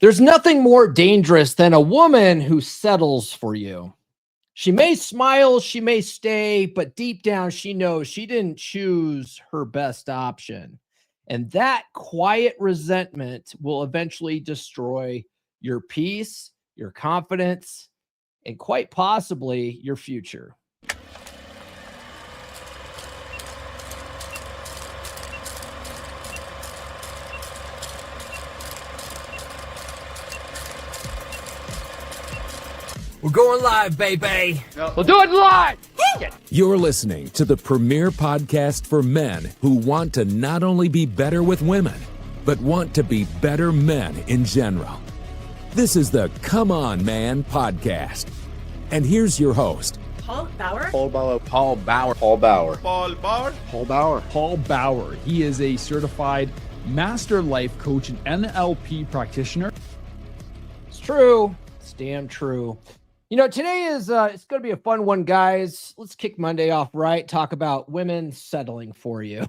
There's nothing more dangerous than a woman who settles for you. She may smile, she may stay, but deep down she knows she didn't choose her best option. And that quiet resentment will eventually destroy your peace, your confidence, and quite possibly your future. We're going live, baby. We'll do it live. You're listening to the premier podcast for men who want to not only be better with women, but want to be better men in general. This is the Come On Man podcast. And here's your host, Paul Bauer. Paul Bauer. Paul Bauer. Paul Bauer. Paul Bauer. Paul Bauer. Paul Bauer. He is a certified master life coach and NLP practitioner. It's true. It's damn true. You know, today is it's going to be a fun one, guys. Let's kick Monday off right. Talk about women settling for you.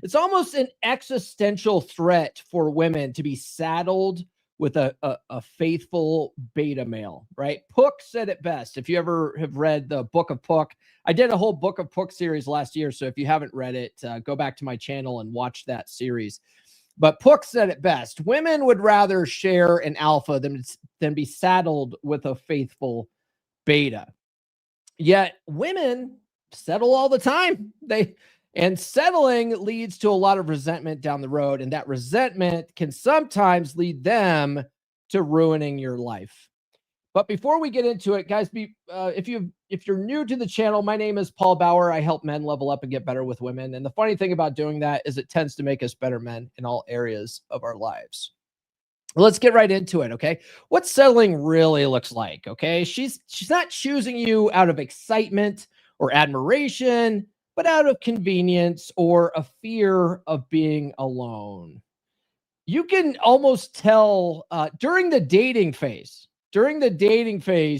It's almost an existential threat for women to be saddled with a faithful beta male, right? Puck said it best. If you ever have read the Book of Puck, I did a whole Book of Puck series last year. So if you haven't read it, go back to my channel and watch that series. But Puck said it best. Women would rather share an alpha than be saddled with a faithful beta. Yet women settle all the time. And settling leads to a lot of resentment down the road. And that resentment can sometimes lead them to ruining your life. But before we get into it, guys, if you're new to the channel, my name is Paul Bauer. I help men level up and get better with women. And the funny thing about doing that is it tends to make us better men in all areas of our lives. Let's get right into it, okay? What settling really looks like, okay? She's not choosing you out of excitement or admiration, but out of convenience or a fear of being alone. You can almost tell during the dating phase,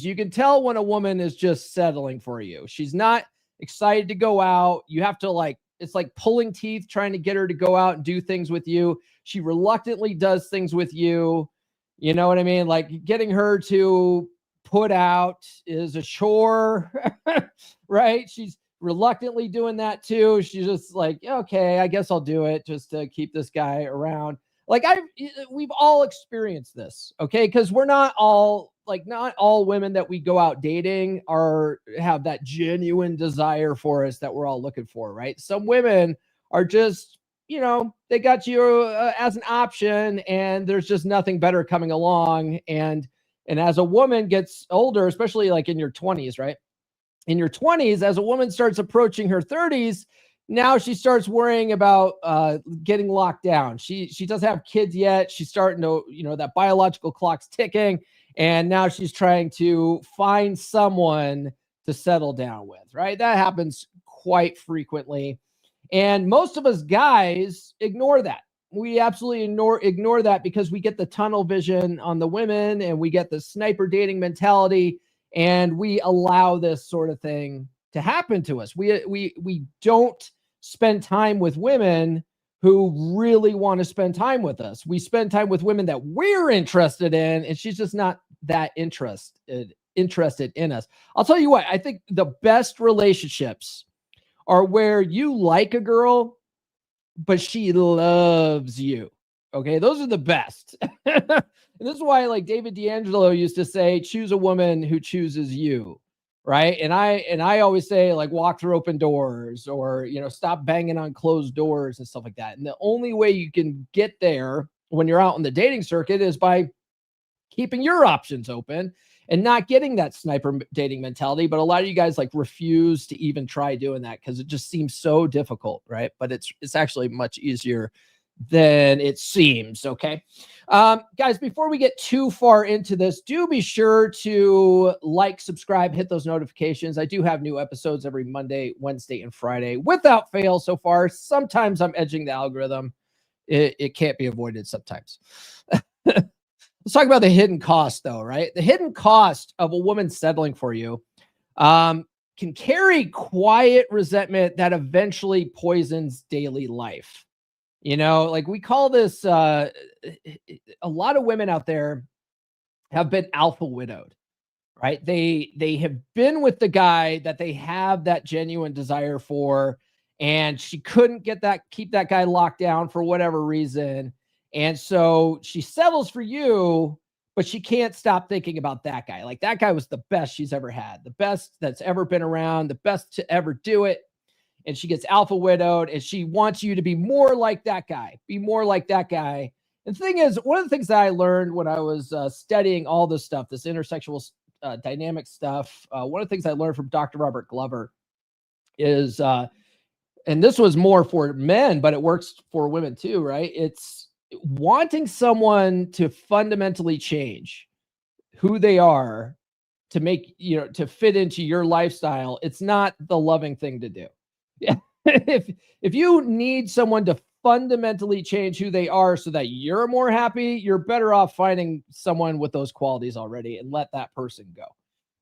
you can tell when a woman is just settling for you. She's not excited to go out. You have to it's like pulling teeth trying to get her to go out and do things with you. She reluctantly does things with you. You know what I mean? Like getting her to put out is a chore, right? She's reluctantly doing that too. She's just like, okay, I guess I'll do it just to keep this guy around. We've all experienced this, okay? Because we're not all women that we go out dating have that genuine desire for us that we're all looking for, right? Some women are just, they got you as an option, and there's just nothing better coming along. And as a woman gets older, especially like in your 20s, right? In your 20s, as a woman starts approaching her 30s, now she starts worrying about getting locked down. She doesn't have kids yet. She's starting to, that biological clock's ticking. And now she's trying to find someone to settle down with, right? That happens quite frequently. And most of us guys ignore that. We absolutely ignore that because we get the tunnel vision on the women and we get the sniper dating mentality, and we allow this sort of thing to happen to us. We don't spend time with women who really want to spend time with us. We spend time with women that we're interested in, and she's just not that interested in us. I'll tell you what, I think the best relationships are where you like a girl, but she loves you. Okay, those are the best. And this is why, like David D'Angelo used to say, choose a woman who chooses you. Right. And I always say, like, walk through open doors, or, stop banging on closed doors and stuff like that. And the only way you can get there when you're out on the dating circuit is by keeping your options open and not getting that sniper dating mentality. But a lot of you guys refuse to even try doing that because it just seems so difficult. Right. But it's actually much easier than it seems. Okay. Guys, before we get too far into this, do be sure to subscribe, hit those notifications. I do have new episodes every Monday, Wednesday, and Friday without fail so far. Sometimes I'm edging the algorithm. It can't be avoided sometimes. Let's talk about the hidden cost though, right? The hidden cost of a woman settling for you can carry quiet resentment that eventually poisons daily life. You know, like we call this, a lot of women out there have been alpha widowed, right? They have been with the guy that they have that genuine desire for, and she couldn't keep that guy locked down for whatever reason. And so she settles for you, but she can't stop thinking about that guy. Like that guy was the best she's ever had, the best that's ever been around, the best to ever do it. And she gets alpha widowed, and she wants you to be more like that guy, be more like that guy. And the thing is, one of the things that I learned when I was studying all this stuff, this intersexual dynamic stuff, one of the things I learned from Dr. Robert Glover is, and this was more for men, but it works for women too, right? It's wanting someone to fundamentally change who they are to make, to fit into your lifestyle. It's not the loving thing to do. Yeah. If you need someone to fundamentally change who they are so that you're more happy, you're better off finding someone with those qualities already and let that person go,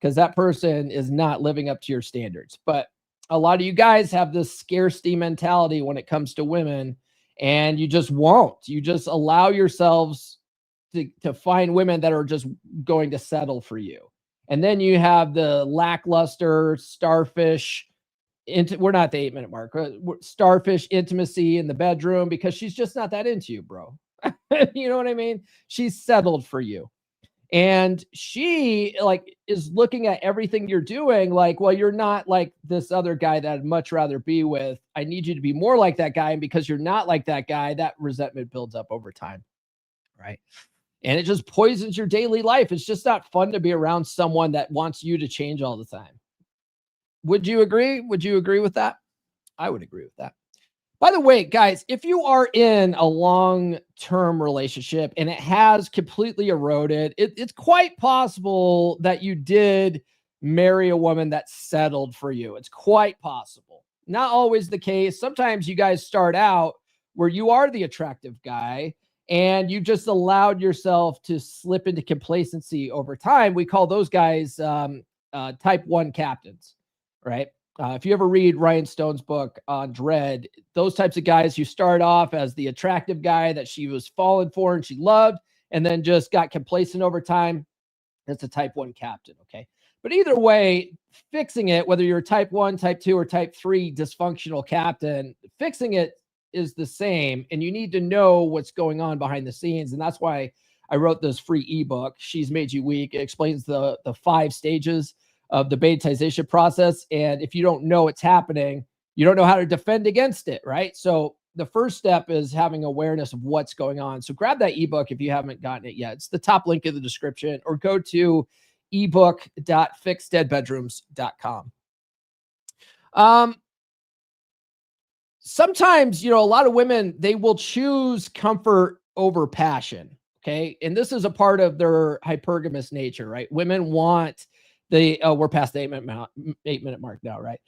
because that person is not living up to your standards. But a lot of you guys have this scarcity mentality when it comes to women, and you just won't. You just allow yourselves to find women that are just going to settle for you. And then you have the lackluster starfish, we're not the 8-minute mark, starfish intimacy in the bedroom, because she's just not that into you, bro. You know what I mean? She's settled for you. And she is looking at everything you're doing like, well, you're not like this other guy that I'd much rather be with. I need you to be more like that guy. And because you're not like that guy, that resentment builds up over time. Right. And it just poisons your daily life. It's just not fun to be around someone that wants you to change all the time. Would you agree? Would you agree with that? I would agree with that. By the way, guys, if you are in a long-term relationship and it has completely eroded, it's quite possible that you did marry a woman that settled for you. It's quite possible. Not always the case. Sometimes you guys start out where you are the attractive guy and you just allowed yourself to slip into complacency over time. We call those guys type 1 captains. Right? If you ever read Ryan Stone's book on Dread, those types of guys who start off as the attractive guy that she was falling for and she loved, and then just got complacent over time, that's a type 1 captain. Okay. But either way, fixing it, whether you're type 1, type 2, or type 3 dysfunctional captain, fixing it is the same. And you need to know what's going on behind the scenes. And that's why I wrote this free ebook, She's Made You Weak. It explains the 5 stages of the betaization process. And if you don't know what's happening, you don't know how to defend against it, right? So the first step is having awareness of what's going on. So grab that ebook if you haven't gotten it yet. It's the top link in the description, or go to ebook.fixeddeadbedrooms.com. Sometimes, a lot of women, they will choose comfort over passion. Okay. And this is a part of their hypergamous nature, right? Women want we're past the 8-minute mark now, right?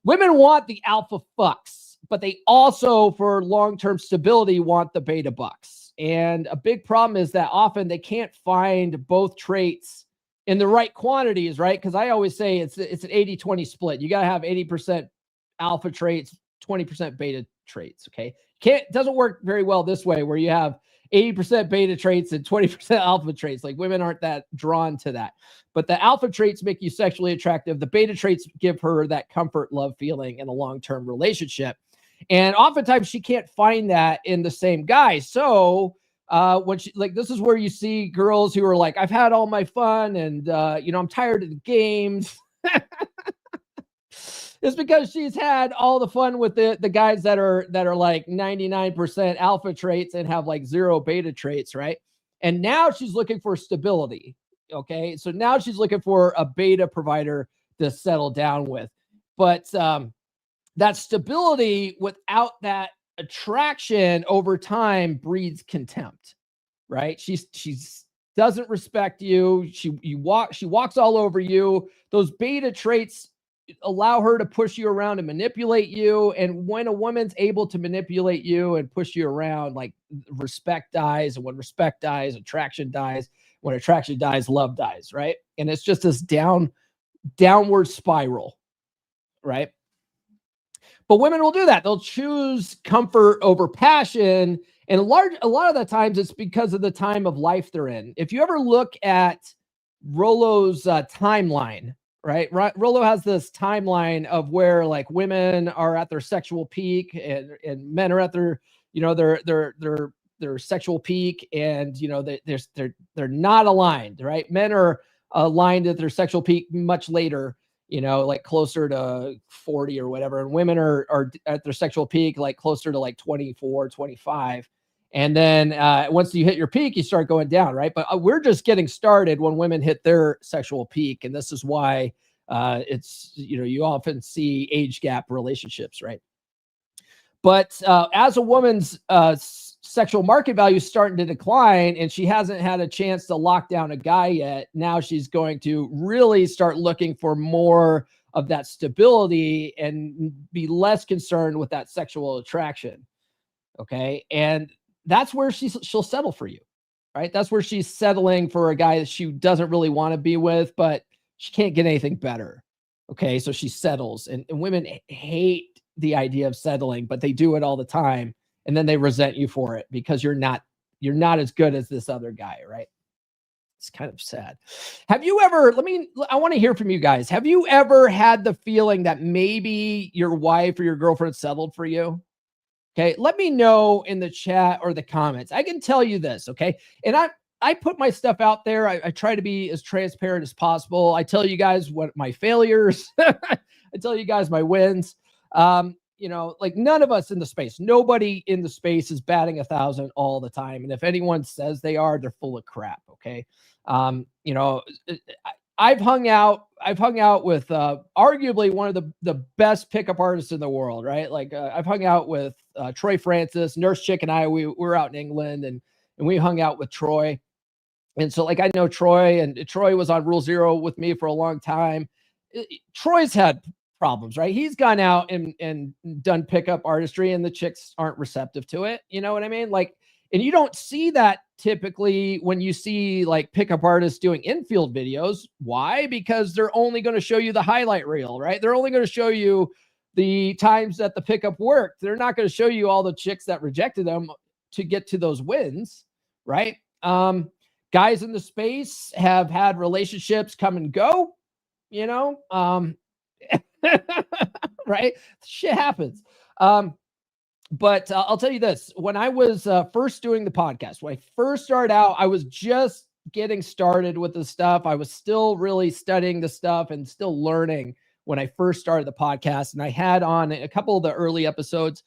Women want the alpha fucks, but they also, for long-term stability, want the beta bucks. And a big problem is that often they can't find both traits in the right quantities, right? Because I always say it's an 80-20 split. You got to have 80% alpha traits, 20% beta traits, okay? Doesn't work very well this way, where you have 80% beta traits and 20% alpha traits. Like, women aren't that drawn to that. But the alpha traits make you sexually attractive. The beta traits give her that comfort, love feeling in a long-term relationship. And oftentimes she can't find that in the same guy. So when she, this is where you see girls who are like, I've had all my fun and, I'm tired of the games. It's because she's had all the fun with the guys that are like 99% alpha traits and have like 0 beta traits, right? And now she's looking for stability. Okay, so now she's looking for a beta provider to settle down with. But that stability without that attraction over time breeds contempt, right? She doesn't respect you. She walks all over you. Those beta traits allow her to push you around and manipulate you. And when a woman's able to manipulate you and push you around, like, respect dies. And when respect dies, attraction dies. When attraction dies, love dies, right? And it's just this downward spiral, right? But women will do that. They'll choose comfort over passion. And a lot of the times it's because of the time of life they're in. If you ever look at Rollo's timeline, right? Rollo has this timeline of where like women are at their sexual peak and men are at their, their sexual peak, and they're not aligned, right? Men are aligned at their sexual peak much later, like closer to 40 or whatever. And women are at their sexual peak, like closer to like 24, 25. And then once you hit your peak, you start going down, right? But we're just getting started when women hit their sexual peak. And this is why it's, you often see age gap relationships, right? But as a woman's sexual market value is starting to decline and she hasn't had a chance to lock down a guy yet, now she's going to really start looking for more of that stability and be less concerned with that sexual attraction. Okay. And that's where she'll settle for you, right? That's where she's settling for a guy that she doesn't really want to be with, but she can't get anything better. Okay. So she settles, and women hate the idea of settling, but they do it all the time. And then they resent you for it because you're not as good as this other guy, right? It's kind of sad. Have you ever, I want to hear from you guys. Have you ever had the feeling that maybe your wife or your girlfriend settled for you? Okay. Let me know in the chat or the comments. I can tell you this. Okay. And I put my stuff out there. I try to be as transparent as possible. I tell you guys what my failures, I tell you guys my wins. Like none of us in the space, nobody in the space is batting 1,000 all the time. And if anyone says they are, they're full of crap. Okay. I've hung out with arguably one of the best pickup artists in the world, right? Like I've hung out with Troy Francis, Nurse Chick, and I. We were out in England, and we hung out with Troy. And so like I know Troy, and Troy was on Rule Zero with me for a long time. Troy's had problems, right? He's gone out and done pickup artistry, and the chicks aren't receptive to it. You know what I mean? Like, and you don't see that typically when you see like pickup artists doing infield videos. Why? Because they're only going to show you the highlight reel, right? They're only going to show you the times that the pickup worked. They're not going to show you all the chicks that rejected them to get to those wins, right? Guys in the space have had relationships come and go, right? Shit happens. But I'll tell you this, when I was first doing the podcast, when I first started out, I was just getting started with the stuff. I was still really studying the stuff and still learning when I first started the podcast. And I had on a couple of the early episodes,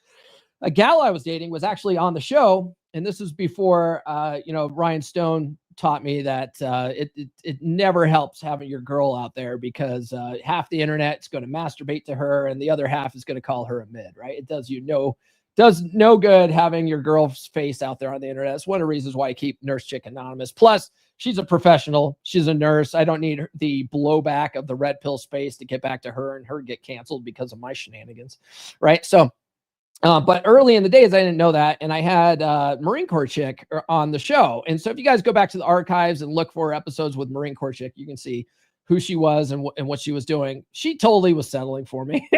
a gal I was dating was actually on the show. And this is before, Ryan Stone taught me that it never helps having your girl out there, because half the internet is going to masturbate to her and the other half is going to call her a mid, right? It does no good having your girl's face out there on the internet. It's one of the reasons why I keep Nurse Chick anonymous. Plus, she's a professional. She's a nurse. I don't need the blowback of the red pill space to get back to her and her get canceled because of my shenanigans, right? So, but early in the days, I didn't know that. And I had Marine Corps chick on the show. And so if you guys go back to the archives and look for episodes with Marine Corps chick, you can see who she was and what she was doing. She totally was settling for me.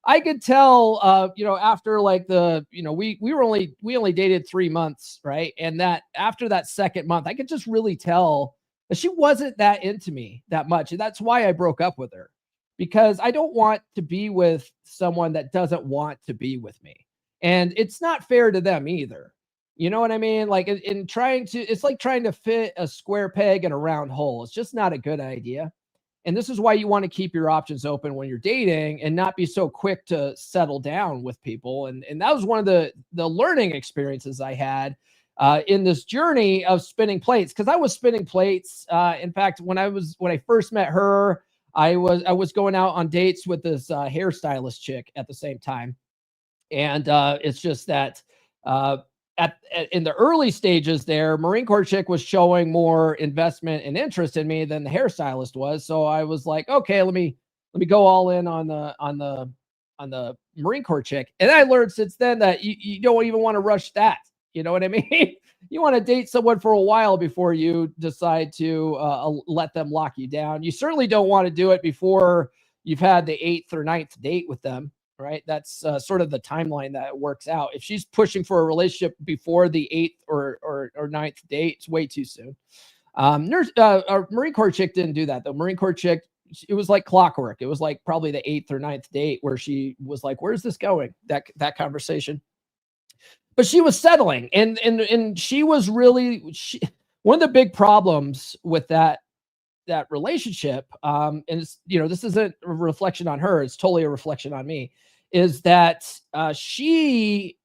I could tell, after like we only dated 3 months, right? And that after that second month, I could just really tell that she wasn't that into me that much. And that's why I broke up with her, because I don't want to be with someone that doesn't want to be with me. And it's not fair to them either. You know what I mean? Like it's like trying to fit a square peg in a round hole. It's just not a good idea. And this is why you want to keep your options open when you're dating and not be so quick to settle down with people. And that was one of the learning experiences I had in this journey of spinning plates, because I was spinning plates. In fact, when I first met her, I was going out on dates with this hairstylist chick at the same time. And it's just that in the early stages there, Marine Corps chick was showing more investment and interest in me than the hairstylist was. So I was like, okay, let me go all in on the Marine Corps chick. And I learned since then that you don't even want to rush that. You know what I mean? You want to date someone for a while before you decide to let them lock you down. You certainly don't want to do it before you've had the 8th or 9th date with them. right? That's sort of the timeline that it works out. If she's pushing for a relationship before the 8th or 9th date, it's way too soon. Our Marine Corps chick didn't do that though. Marine Corps chick, it was like clockwork. It was like probably the 8th or 9th date where she was like, "Where's this going?" That conversation. But she was settling, and she was really one of the big problems with that relationship. And it's, this isn't a reflection on her; it's totally a reflection on me. Is that she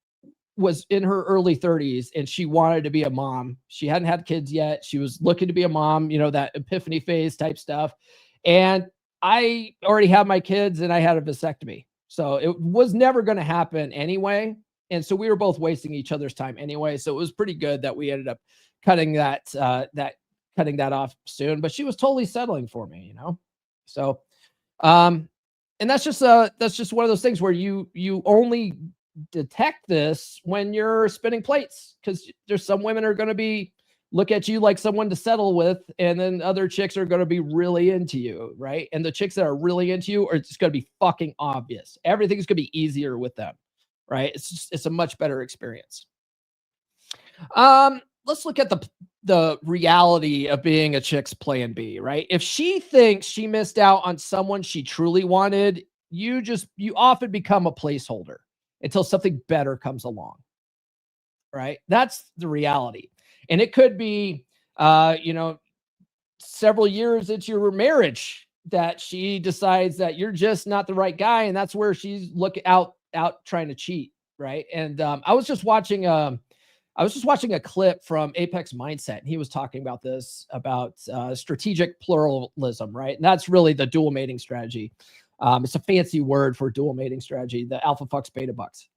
was in her early 30s and she wanted to be a mom. She hadn't had kids yet. She was looking to be a mom, that epiphany phase type stuff. And I already have my kids and I had a vasectomy. So it was never going to happen anyway. And so we were both wasting each other's time anyway. So it was pretty good that we ended up cutting that off soon, but she was totally settling for me, So, and that's just one of those things where you only detect this when you're spinning plates, because there's some women are going to be look at you like someone to settle with, and then other chicks are going to be really into you, right? And the chicks that are really into you are just going to be fucking obvious. Everything's going to be easier with them, right? It's a much better experience. Let's look at the reality of being a chick's plan B, right? If she thinks she missed out on someone she truly wanted, you often become a placeholder until something better comes along, right? That's the reality. And it could be, several years into your marriage that she decides that you're just not the right guy. And that's where she's out trying to cheat. Right. And I was just watching a clip from Apex Mindset, and he was talking about this, about strategic pluralism, right? And that's really the dual mating strategy. It's a fancy word for dual mating strategy, the alpha fucks, beta bucks.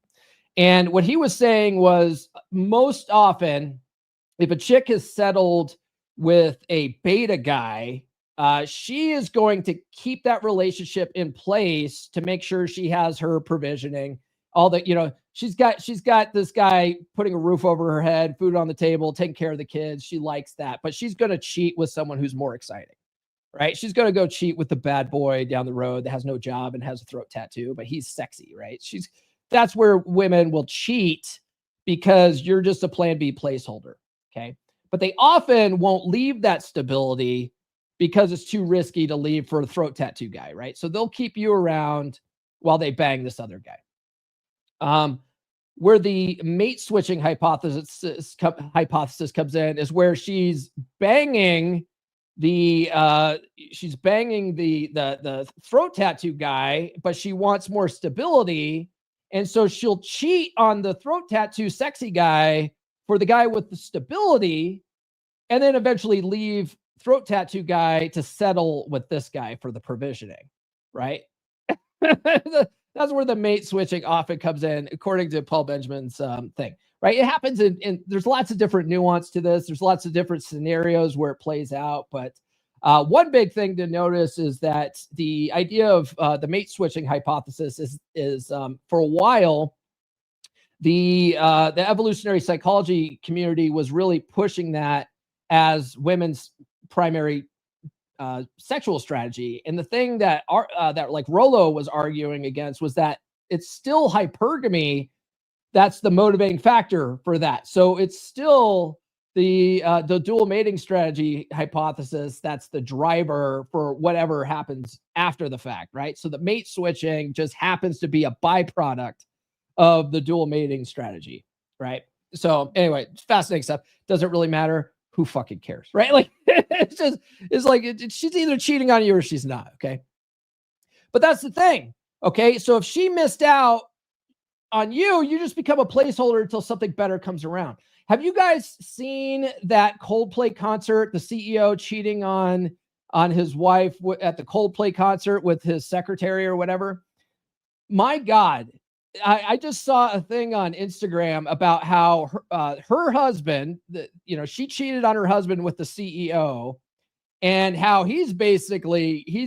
And what he was saying was, most often, if a chick has settled with a beta guy, she is going to keep that relationship in place to make sure she has her provisioning. All that, she's got this guy putting a roof over her head, food on the table, taking care of the kids. She likes that, but she's going to cheat with someone who's more exciting, right? She's going to go cheat with the bad boy down the road that has no job and has a throat tattoo, but he's sexy, right? That's where women will cheat, because you're just a plan B placeholder. Okay. But they often won't leave that stability because it's too risky to leave for a throat tattoo guy, right? So they'll keep you around while they bang this other guy. Where the mate switching hypothesis comes in is where she's banging the throat tattoo guy, but she wants more stability. And so she'll cheat on the throat tattoo sexy guy for the guy with the stability, and then eventually leave throat tattoo guy to settle with this guy for the provisioning, right? That's where the mate switching often comes in, according to Paul Benjamin's thing, right? It happens in there's lots of different nuance to this. There's lots of different scenarios where it plays out. But one big thing to notice is that the idea of the mate switching hypothesis is for a while, the evolutionary psychology community was really pushing that as women's primary sexual strategy. And the thing that like Rollo was arguing against was that it's still hypergamy that's the motivating factor for that. So it's still the dual mating strategy hypothesis that's the driver for whatever happens after the fact, right? So the mate switching just happens to be a byproduct of the dual mating strategy, right? So anyway, it's fascinating stuff. Doesn't really matter. Who fucking cares, right? Like she's either cheating on you or she's not, okay? But that's the thing, okay? So if she missed out on you, you just become a placeholder until something better comes around. Have you guys seen that Coldplay concert, the CEO cheating on his wife at the Coldplay concert with his secretary or whatever? My God, I just saw a thing on Instagram about how her husband, she cheated on her husband with the CEO, and how he's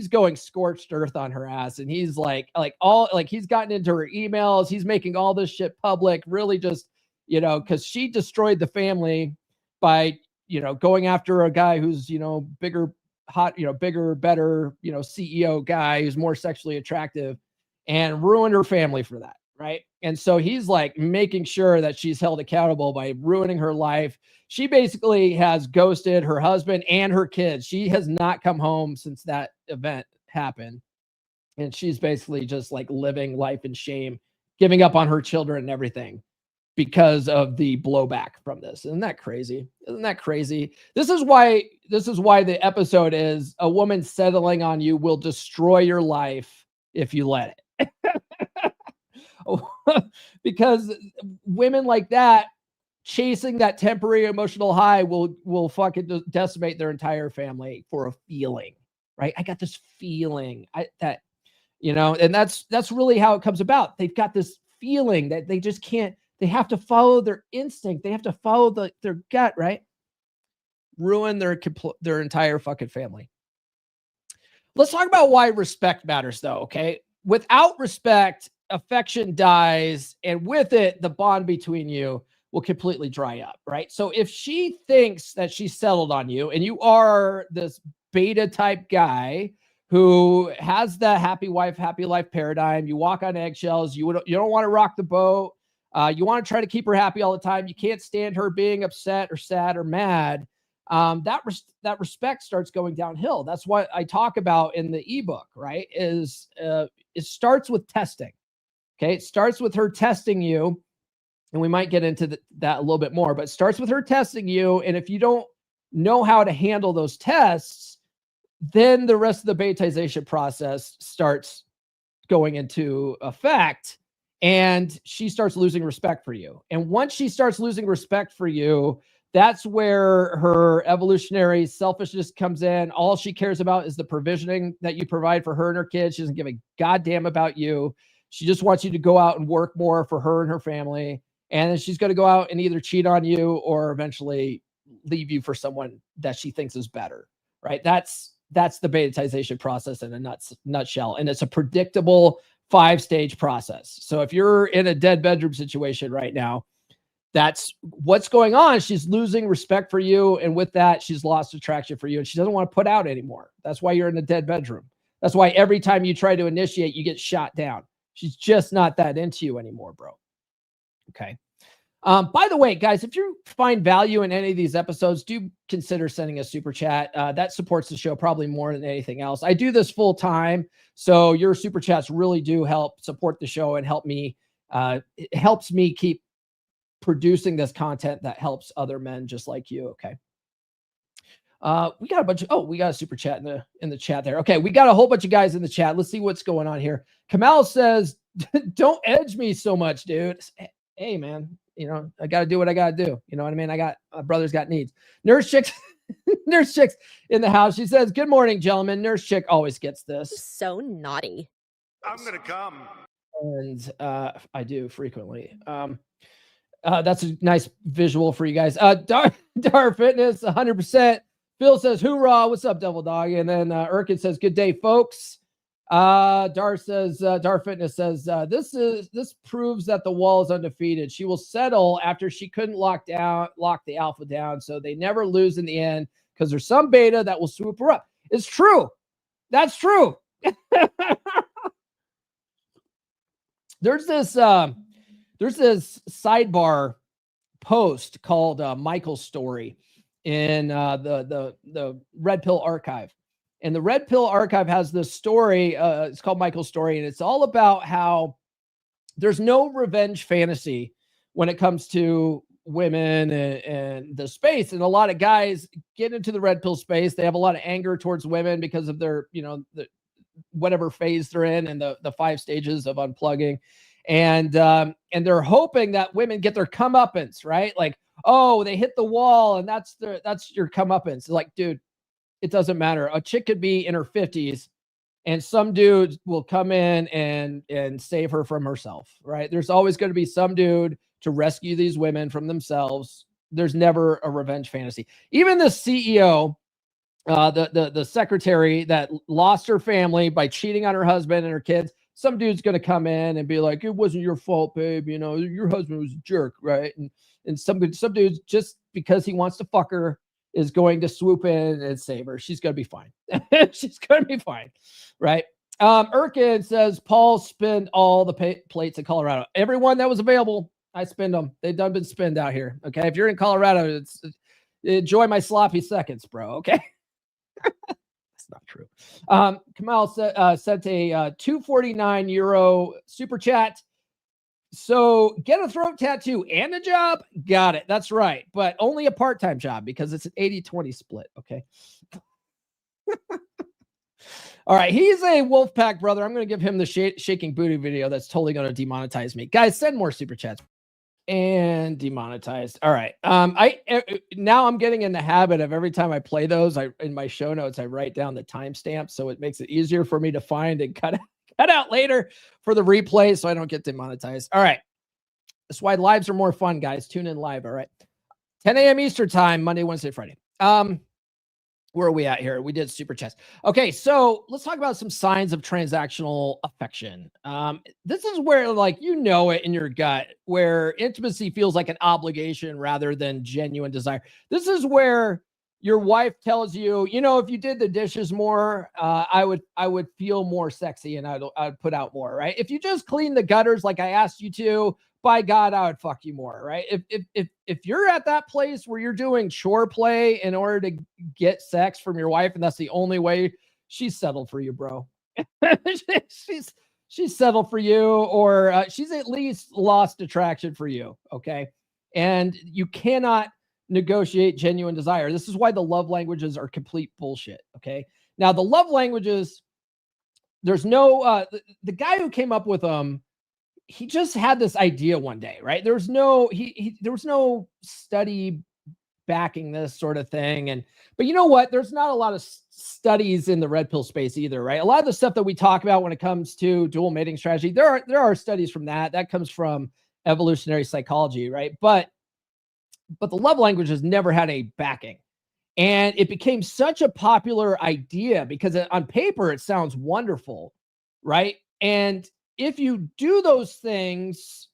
going scorched earth on her ass. And he's he's gotten into her emails. He's making all this shit public, really just, because she destroyed the family by, going after a guy who's, bigger, hot, bigger, better, CEO guy who's more sexually attractive. and ruined her family for that, right? And so he's like making sure that she's held accountable by ruining her life. She basically has ghosted her husband and her kids. She has not come home since that event happened. And she's basically just like living life in shame, giving up on her children and everything because of the blowback from this. Isn't that crazy? Isn't that crazy? This is why the episode is a woman settling on you will destroy your life if you let it. Because women like that chasing that temporary emotional high will fucking decimate their entire family for a feeling, right? I got this feeling and that's really how it comes about. They've got this feeling that they just can't, they have to follow their instinct. They have to follow their gut, right? Ruin their entire fucking family. Let's talk about why respect matters though, okay? Without respect, affection dies, and with it, the bond between you will completely dry up, right? So if she thinks that she's settled on you and you are this beta type guy who has the happy wife, happy life paradigm, you walk on eggshells, you don't want to rock the boat, you want to try to keep her happy all the time, you can't stand her being upset or sad or mad, that respect starts going downhill. That's what I talk about in the ebook, right? It starts with testing. Okay, it starts with her testing you, and we might get into that a little bit more, but it starts with her testing you, and if you don't know how to handle those tests, then the rest of the betaization process starts going into effect, and she starts losing respect for you. And once she starts losing respect for you, that's where her evolutionary selfishness comes in. All she cares about is the provisioning that you provide for her and her kids. She doesn't give a goddamn about you. She just wants you to go out and work more for her and her family. And then she's going to go out and either cheat on you or eventually leave you for someone that she thinks is better, right? That's the betaization process in a nutshell. And it's a predictable 5-stage process. So if you're in a dead bedroom situation right now, that's what's going on. She's losing respect for you. And with that, she's lost attraction for you. And she doesn't want to put out anymore. That's why you're in a dead bedroom. That's why every time you try to initiate, you get shot down. She's just not that into you anymore, bro. Okay. By the way, guys, if you find value in any of these episodes, do consider sending a super chat. That supports the show probably more than anything else. I do this full time, so your super chats really do help support the show and help me. It helps me keep producing this content that helps other men just like you. Okay. We got a bunch of, we got a super chat in the chat there. Okay. We got a whole bunch of guys in the chat. Let's see what's going on here. Kamal says, don't edge me so much, dude. Hey man, I got to do what I got to do. You know what I mean? My brother's got needs. Nurse Chick's in the house. She says, good morning, gentlemen. Nurse Chick always gets this. So naughty. I'm going to come. And I do frequently. That's a nice visual for you guys. Dar Fitness, 100%. Phil says, hoorah, what's up, Devil Dog? And then Erkin says, good day, folks. Dar Fitness says, this proves that the wall is undefeated. She will settle after she couldn't lock the alpha down, so they never lose in the end because there's some beta that will swoop her up. It's true. That's true. There's this sidebar post called Michael's Story in the Red Pill Archive. And the Red Pill Archive has this story. It's called Michael's Story. And it's all about how there's no revenge fantasy when it comes to women and the space. And a lot of guys get into the red pill space. They have a lot of anger towards women because of their, whatever phase they're in and the 5 stages of unplugging. And they're hoping that women get their comeuppance, right? Like, oh, they hit the wall and that's your comeuppance. Like, dude, it doesn't matter. A chick could be in her 50s and some dude will come in and save her from herself, right? There's always going to be some dude to rescue these women from themselves. There's never a revenge fantasy. Even the CEO, the secretary that lost her family by cheating on her husband and her kids, some dude's going to come in and be like, it wasn't your fault, babe. Your husband was a jerk, right? And some dude, just because he wants to fuck her, is going to swoop in and save her. She's going to be fine. She's going to be fine, right? Erkin says, Paul spend all the plates in Colorado. Everyone that was available, I spend them. They've done been spent out here. Okay. If you're in Colorado, enjoy my sloppy seconds, bro. Okay. That's not true. Kamal sent a 249 euro super chat. So get a throat tattoo and a job. Got it. That's right. But only a part-time job because it's an 80-20 split. Okay. All right. He's a Wolfpack brother. I'm going to give him the shaking booty video. That's totally going to demonetize me. Guys, send more super chats. And demonetized. All right. Now I'm getting in the habit of every time I play those, in my show notes, I write down the timestamp, so it makes it easier for me to find and cut out later for the replay, so I don't get demonetized. All right. That's why lives are more fun, guys. Tune in live. All right. 10 a.m. Eastern time, Monday, Wednesday, Friday. Where are we at here? We did super chats. Okay, so let's talk about some signs of transactional affection. This is where, like, you know it in your gut, where intimacy feels like an obligation rather than genuine desire. This is where your wife tells you, you know, if you did the dishes more, I would feel more sexy and I'd put out more, right? If you just clean the gutters like I asked you to, by God, I would fuck you more, right? If you're at that place where you're doing chore play in order to get sex from your wife, and that's the only way, she's settled for you, bro. she's settled for you, or she's at least lost attraction for you, okay? And you cannot negotiate genuine desire. This is why the love languages are complete bullshit, okay? Now, the love languages, there's no, the guy who came up with them, he just had this idea one day, right? There was no, there was no study backing this sort of thing. But you know what? There's not a lot of studies in the red pill space either, right? A lot of the stuff that we talk about when it comes to dual mating strategy, there are studies from that comes from evolutionary psychology, right? But the love language has never had a backing. And it became such a popular idea because on paper, it sounds wonderful, right? And if you do those things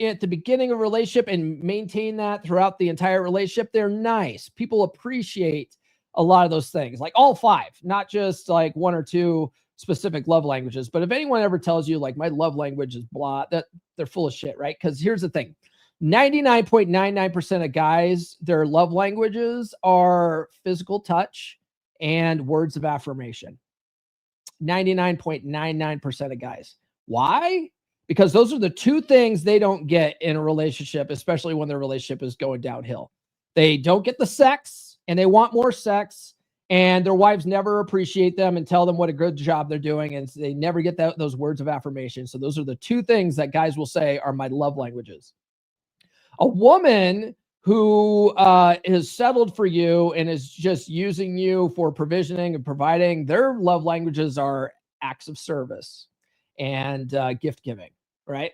at the beginning of a relationship and maintain that throughout the entire relationship, they're nice. People appreciate a lot of those things, like all five, not just like one or two specific love languages. But if anyone ever tells you like my love language is blah, that they're full of shit, right? Because here's the thing. 99.99% of guys, their love languages are physical touch and words of affirmation. 99.99% of guys. Why? Because those are the two things they don't get in a relationship, especially when their relationship is going downhill. They don't get the sex and they want more sex, and their wives never appreciate them and tell them what a good job they're doing, and they never get those words of affirmation. So those are the two things that guys will say are my love languages. A woman who is settled for you and is just using you for provisioning and providing, their love languages are acts of service and gift giving, right?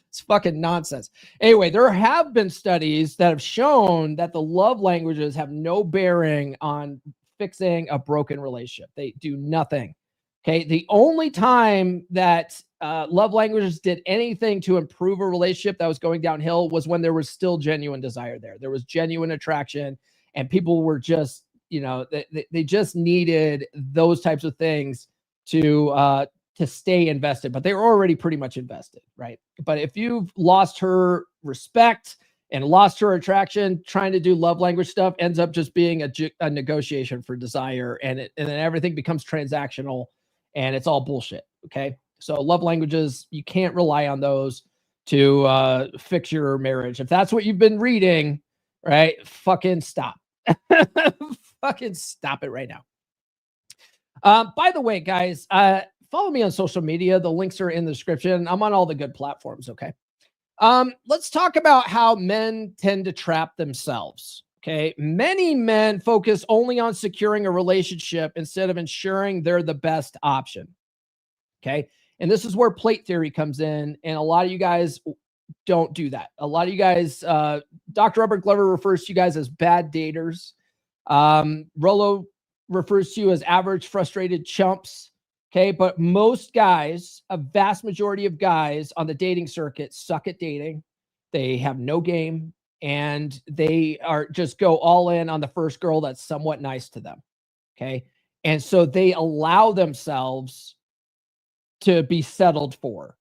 It's fucking nonsense. Anyway, there have been studies that have shown that the love languages have no bearing on fixing a broken relationship. They do nothing. Okay. The only time that love languages did anything to improve a relationship that was going downhill was when there was still genuine desire there. There was genuine attraction, and people were just, you know, they just needed those types of things to stay invested, but they were already pretty much invested, right? But if you've lost her respect and lost her attraction, trying to do love language stuff ends up just being a negotiation for desire, and then everything becomes transactional, and it's all bullshit. Okay, so love languages, you can't rely on those to fix your marriage. If that's what you've been reading, right? Fucking stop. Fucking stop it right now. By the way, guys, follow me on social media. The links are in the description. I'm on all the good platforms. Okay. Let's talk about how men tend to trap themselves. Okay. Many men focus only on securing a relationship instead of ensuring they're the best option. Okay. And this is where plate theory comes in. And a lot of you guys don't do that. A lot of you guys, Dr. Robert Glover refers to you guys as bad daters. Rollo refers to you as average frustrated chumps. Okay. But most guys, a vast majority of guys on the dating circuit suck at dating. They have no game, and they are just go all in on the first girl that's somewhat nice to them. Okay. And so they allow themselves to be settled for.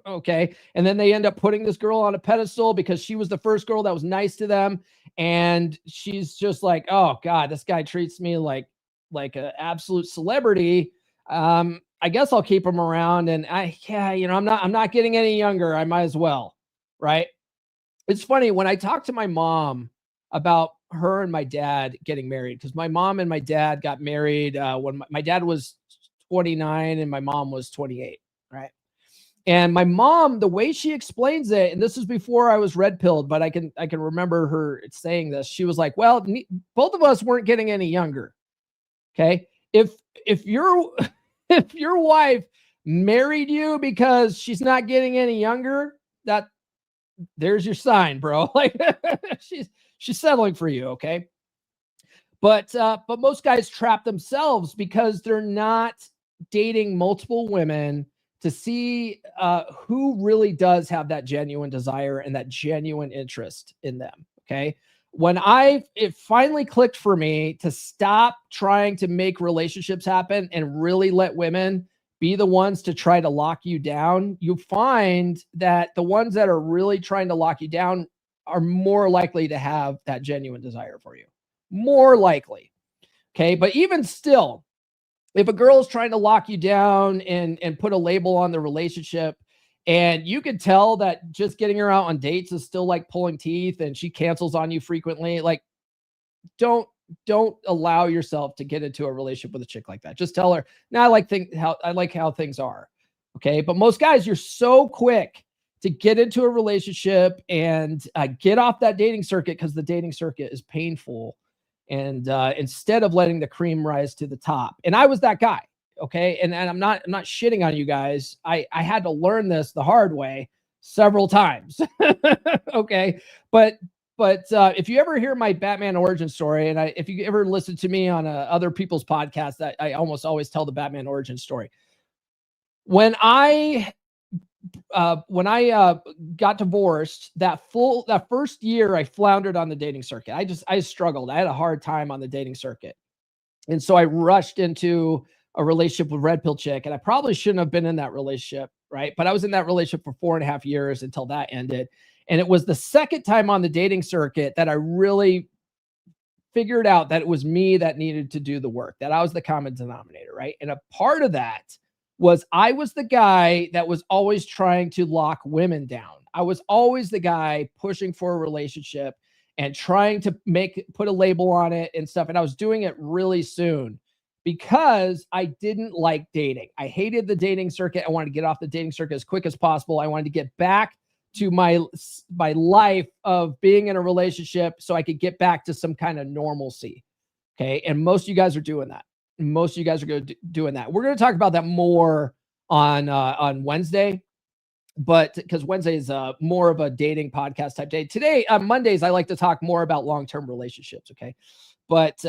Okay. And then they end up putting this girl on a pedestal because she was the first girl that was nice to them. And she's just like, oh God, this guy treats me like an absolute celebrity. I guess I'll keep him around. And I'm not getting any younger. I might as well. Right. It's funny when I talk to my mom about her and my dad getting married, because my mom and my dad got married when my dad was 29 and my mom was 28. Right. And my mom, the way she explains it, and this is before I was red pilled, but I can remember her saying this. She was like, well, both of us weren't getting any younger. Okay. If your if your wife married you because she's not getting any younger, there's your sign, bro. Like she's settling for you. Okay. But most guys trap themselves because they're not dating multiple women to see who really does have that genuine desire and that genuine interest in them. Okay. When it finally clicked for me to stop trying to make relationships happen and really let women be the ones to try to lock you down, you find that the ones that are really trying to lock you down are more likely to have that genuine desire for you. More likely. Okay. But even still, if a girl is trying to lock you down and put a label on the relationship, and you can tell that just getting her out on dates is still like pulling teeth and she cancels on you frequently, like don't allow yourself to get into a relationship with a chick like that. Just tell her, no, I like how things are. Okay. But most guys, you're so quick to get into a relationship and get off that dating circuit because the dating circuit is painful. And instead of letting the cream rise to the top. And I was that guy. Okay. And I'm not shitting on you guys. I had to learn this the hard way several times. Okay. But if you ever hear my Batman origin story, and if you ever listen to me on other people's podcasts, I almost always tell the Batman origin story. When I got divorced, that first year I floundered on the dating circuit. I struggled. I had a hard time on the dating circuit. And so I rushed into a relationship with Red Pill chick. And I probably shouldn't have been in that relationship. Right. But I was in that relationship for 4.5 years until that ended. And it was the second time on the dating circuit that I really figured out that it was me that needed to do the work, that I was the common denominator. Right. And a part of that was I was the guy that was always trying to lock women down. I was always the guy pushing for a relationship and trying to put a label on it and stuff. And I was doing it really soon because I didn't like dating. I hated the dating circuit. I wanted to get off the dating circuit as quick as possible. I wanted to get back to my life of being in a relationship so I could get back to some kind of normalcy. Okay. And most of you guys are doing that. Most of you guys are doing that. We're going to talk about that more on Wednesday, but because Wednesday is more of a dating podcast type day. Today, on Mondays, I like to talk more about long-term relationships. Okay. But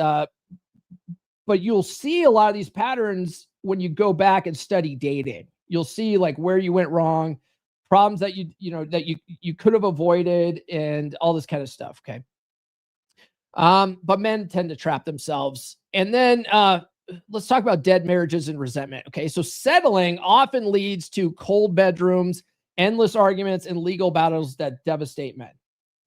you'll see a lot of these patterns when you go back and study dating. You'll see like where you went wrong, problems that you could have avoided, and all this kind of stuff. Okay. But men tend to trap themselves. And then let's talk about dead marriages and resentment. Okay. So settling often leads to cold bedrooms, endless arguments, and legal battles that devastate men.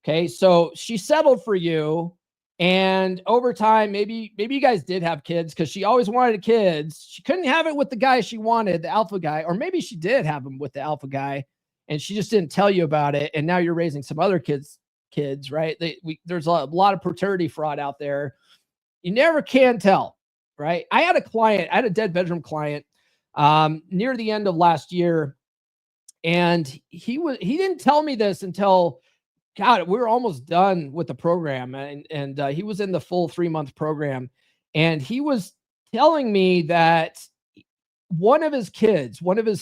Okay. So she settled for you. And over time, maybe you guys did have kids because she always wanted kids. She couldn't have it with the guy she wanted, the alpha guy, or maybe she did have him with the alpha guy and she just didn't tell you about it. And now you're raising some other kids, right? There's a lot of paternity fraud out there. You never can tell, right? I had a dead bedroom client near the end of last year. And he didn't tell me this until, God, we were almost done with the program. And he was in the full 3-month program. And he was telling me that one of his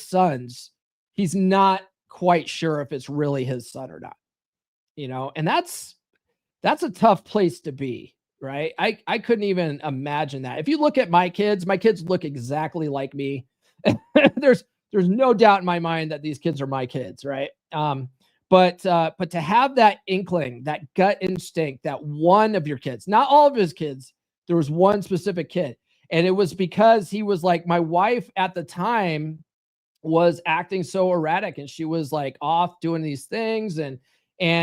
sons, he's not quite sure if it's really his son or not, and that's a tough place to be, right? I couldn't even imagine that. If you look at my kids look exactly like me. There's no doubt in my mind that these kids are my kids, right? But to have that inkling, that gut instinct, that one of your kids, not all of his kids, There was one specific kid. And it was because he was like, my wife at the time was acting so erratic, and she was like off doing these things, and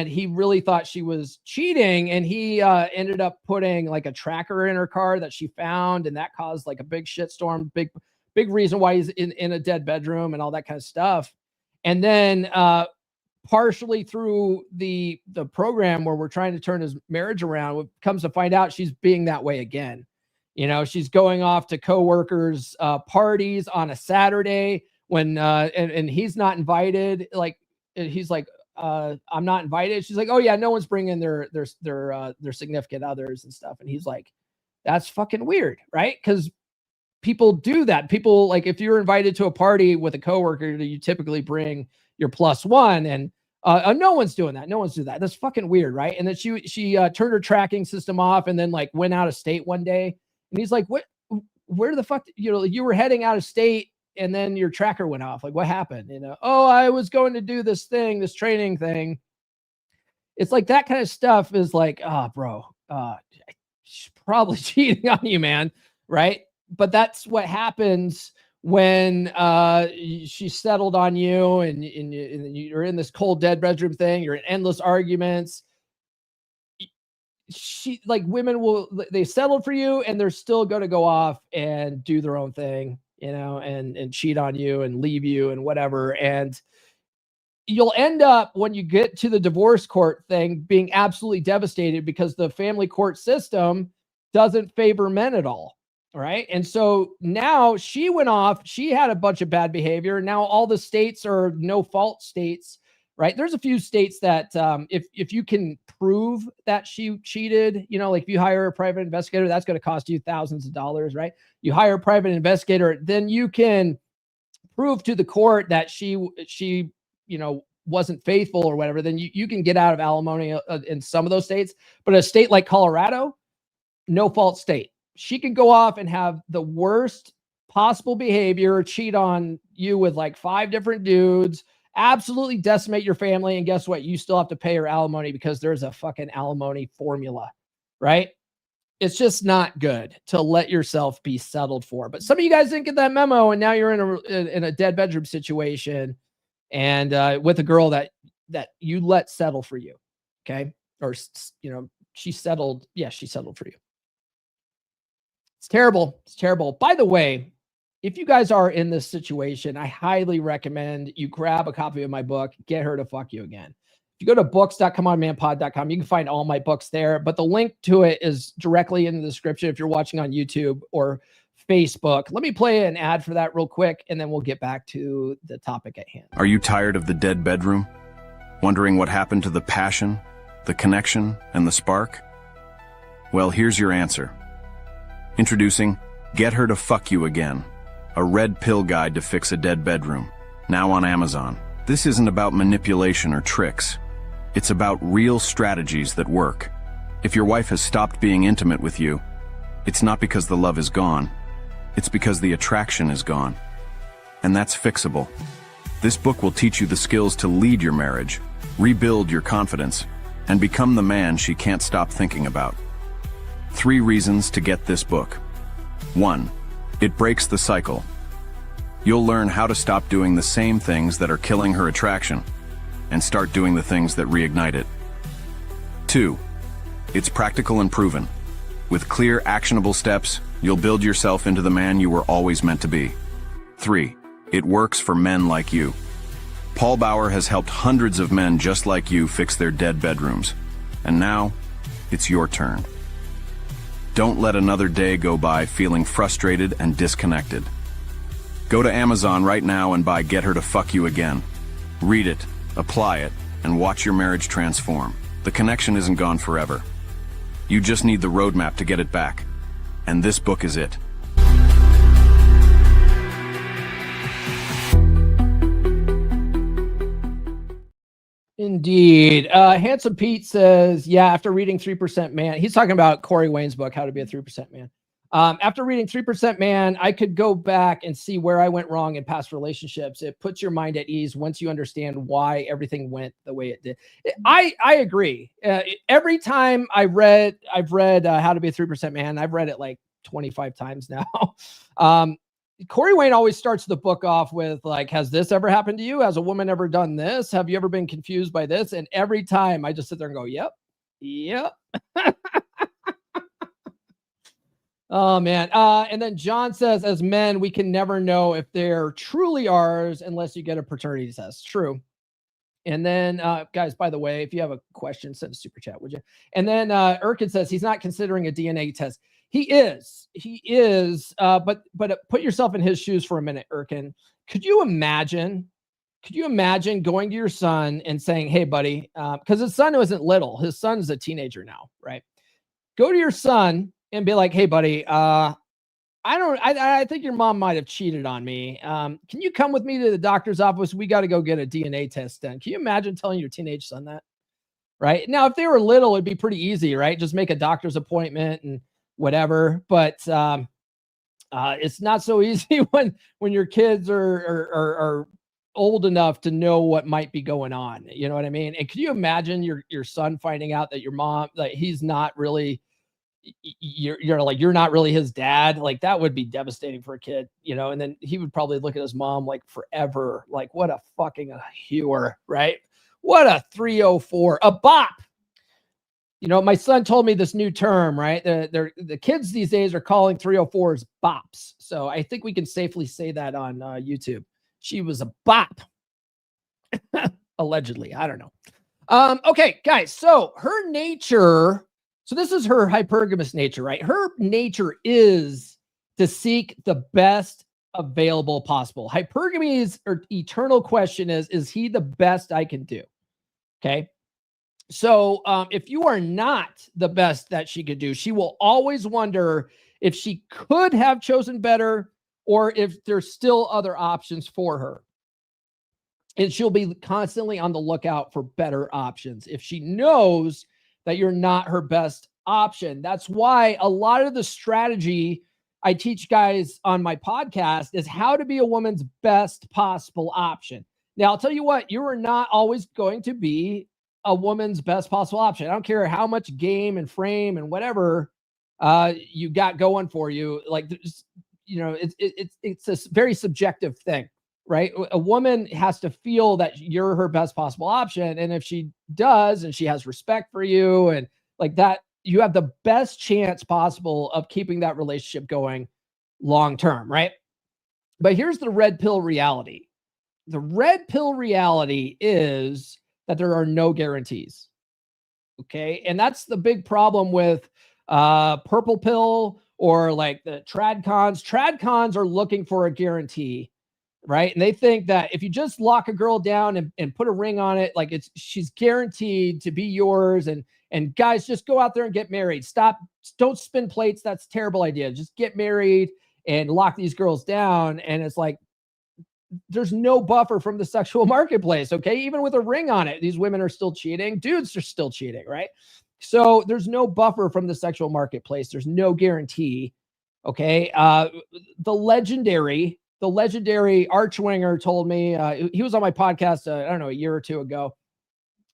he really thought she was cheating, and he ended up putting like a tracker in her car that she found, and that caused like a big shitstorm, big reason why he's in a dead bedroom and all that kind of stuff. And then partially through the program where we're trying to turn his marriage around, comes to find out she's being that way again. You know, she's going off to coworkers' parties on a Saturday when and he's not invited. Like he's like, I'm not invited. She's like, oh yeah, no one's bringing their significant others and stuff. And he's like, that's fucking weird, right? Because people do that. People, like, if you're invited to a party with a coworker, you typically bring your plus one, and no one's doing that. No one's doing that. That's fucking weird, right? And then she turned her tracking system off, and then like went out of state one day. And he's like, what? Where the fuck? You know, you were heading out of state, and then your tracker went off. Like, what happened? You know, oh, I was going to do this thing, this training thing. It's like that kind of stuff is like, oh, bro, she's probably cheating on you, man, right? But that's what happens when she settled on you, and you're in this cold dead bedroom thing. You're in endless arguments. She, like, women they settled for you, and they're still going to go off and do their own thing, you know, and cheat on you and leave you and whatever. And you'll end up, when you get to the divorce court thing, being absolutely devastated because the family court system doesn't favor men at all. Right. And so now she went off, she had a bunch of bad behavior. Now all the states are no fault states. Right. There's a few states that if you can prove that she cheated, you know, like if you hire a private investigator, that's going to cost you thousands of dollars. Right. You hire a private investigator, then you can prove to the court that she, you know, wasn't faithful or whatever. Then you can get out of alimony in some of those states. But a state like Colorado, no fault state. She can go off and have the worst possible behavior, cheat on you with like 5 different dudes, absolutely decimate your family. And guess what? You still have to pay her alimony because there's a fucking alimony formula, right? It's just not good to let yourself be settled for. But some of you guys didn't get that memo, and now you're in a dead bedroom situation, and with a girl that you let settle for you, okay? Or, you know, she settled. Yeah, she settled for you. It's terrible. It's terrible. By the way, if you guys are in this situation, I highly recommend you grab a copy of my book, Get Her to Fuck You Again. If you go to books.comeonmanpod.com, you can find all my books there, but the link to it is directly in the description if you're watching on YouTube or Facebook. Let me play an ad for that real quick, and then we'll get back to the topic at hand. Are you tired of the dead bedroom? Wondering what happened to the passion, the connection, and the spark? Well, here's your answer. Introducing Get Her to Fuck You Again, a red pill guide to fix a dead bedroom, now on Amazon. This isn't about manipulation or tricks. It's about real strategies that work. If your wife has stopped being intimate with you, it's not because the love is gone. It's because the attraction is gone. And that's fixable. This book will teach you the skills to lead your marriage, rebuild your confidence, and become the man she can't stop thinking about. 3 reasons to get this book. 1. It breaks the cycle. You'll learn how to stop doing the same things that are killing her attraction and start doing the things that reignite it. 2. It's practical and proven. With clear, actionable steps, you'll build yourself into the man you were always meant to be. 3. It works for men like you. Paul Bauer has helped hundreds of men just like you fix their dead bedrooms. And now, it's your turn. Don't let another day go by feeling frustrated and disconnected. Go to Amazon right now and buy Get Her to Fuck You Again. Read it, apply it, and watch your marriage transform. The connection isn't gone forever. You just need the roadmap to get it back. And this book is it. Indeed. Handsome Pete says, yeah, after reading 3% Man, he's talking about Corey Wayne's book, How to Be a 3% Man. After reading 3% Man, I could go back and see where I went wrong in past relationships. It puts your mind at ease once you understand why everything went the way it did. I agree. Every time I've read How to Be a 3% Man, I've read it like 25 times now. Corey Wayne always starts the book off with like, has this ever happened to you? Has a woman ever done this? Have you ever been confused by this? And every time I just sit there and go, yep. Oh man. And then John says, as men, we can never know if they're truly ours unless you get a paternity test. True. And then, guys, by the way, if you have a question, send a super chat, would you? And then Erkin says he's not considering a DNA test. He is, but put yourself in his shoes for a minute, Erkin. Could you imagine going to your son and saying, hey, buddy, because his son isn't little. His son's a teenager now, right? Go to your son and be like, hey, buddy, I think your mom might have cheated on me. Can you come with me to the doctor's office? We got to go get a DNA test done. Can you imagine telling your teenage son that? Right now, if they were little, it'd be pretty easy, right? Just make a doctor's appointment and whatever. But it's not so easy when your kids are old enough to know what might be going on. You know what I mean? And can you imagine your son finding out that your mom, like he's not really, you're not really his dad? Like that would be devastating for a kid, you know? And then he would probably look at his mom like forever, like what a fucking hewer, right? What a 304, a bop. You know, my son told me this new term, right? The kids these days are calling 304s bops. So I think we can safely say that on YouTube. She was a bop. Allegedly. I don't know. Okay, guys. So her nature, so this is her hypergamous nature, right? Her nature is to seek the best available possible. Hypergamy's eternal question is he the best I can do? Okay. So if you are not the best that she could do, she will always wonder if she could have chosen better or if there's still other options for her. And she'll be constantly on the lookout for better options if she knows that you're not her best option. That's why a lot of the strategy I teach guys on my podcast is how to be a woman's best possible option. Now, I'll tell you what, you are not always going to be a woman's best possible option. I don't care how much game and frame and whatever you got going for you. Like, you know, it's a very subjective thing, right? A woman has to feel that you're her best possible option. And if she does, and she has respect for you and like that, you have the best chance possible of keeping that relationship going long-term, right? But here's the red pill reality. The red pill reality is that there are no guarantees. Okay. And that's the big problem with purple pill or like the trad cons. Trad cons are looking for a guarantee, right? And they think that if you just lock a girl down and put a ring on it, like she's guaranteed to be yours. And guys, just go out there and get married. Don't spin plates. That's a terrible idea. Just get married and lock these girls down. And it's like, there's no buffer from the sexual marketplace. Okay. Even with a ring on it, these women are still cheating. Dudes are still cheating. Right. So there's no buffer from the sexual marketplace. There's no guarantee. Okay. The legendary Archwinger told me, he was on my podcast, I don't know, a year or two ago.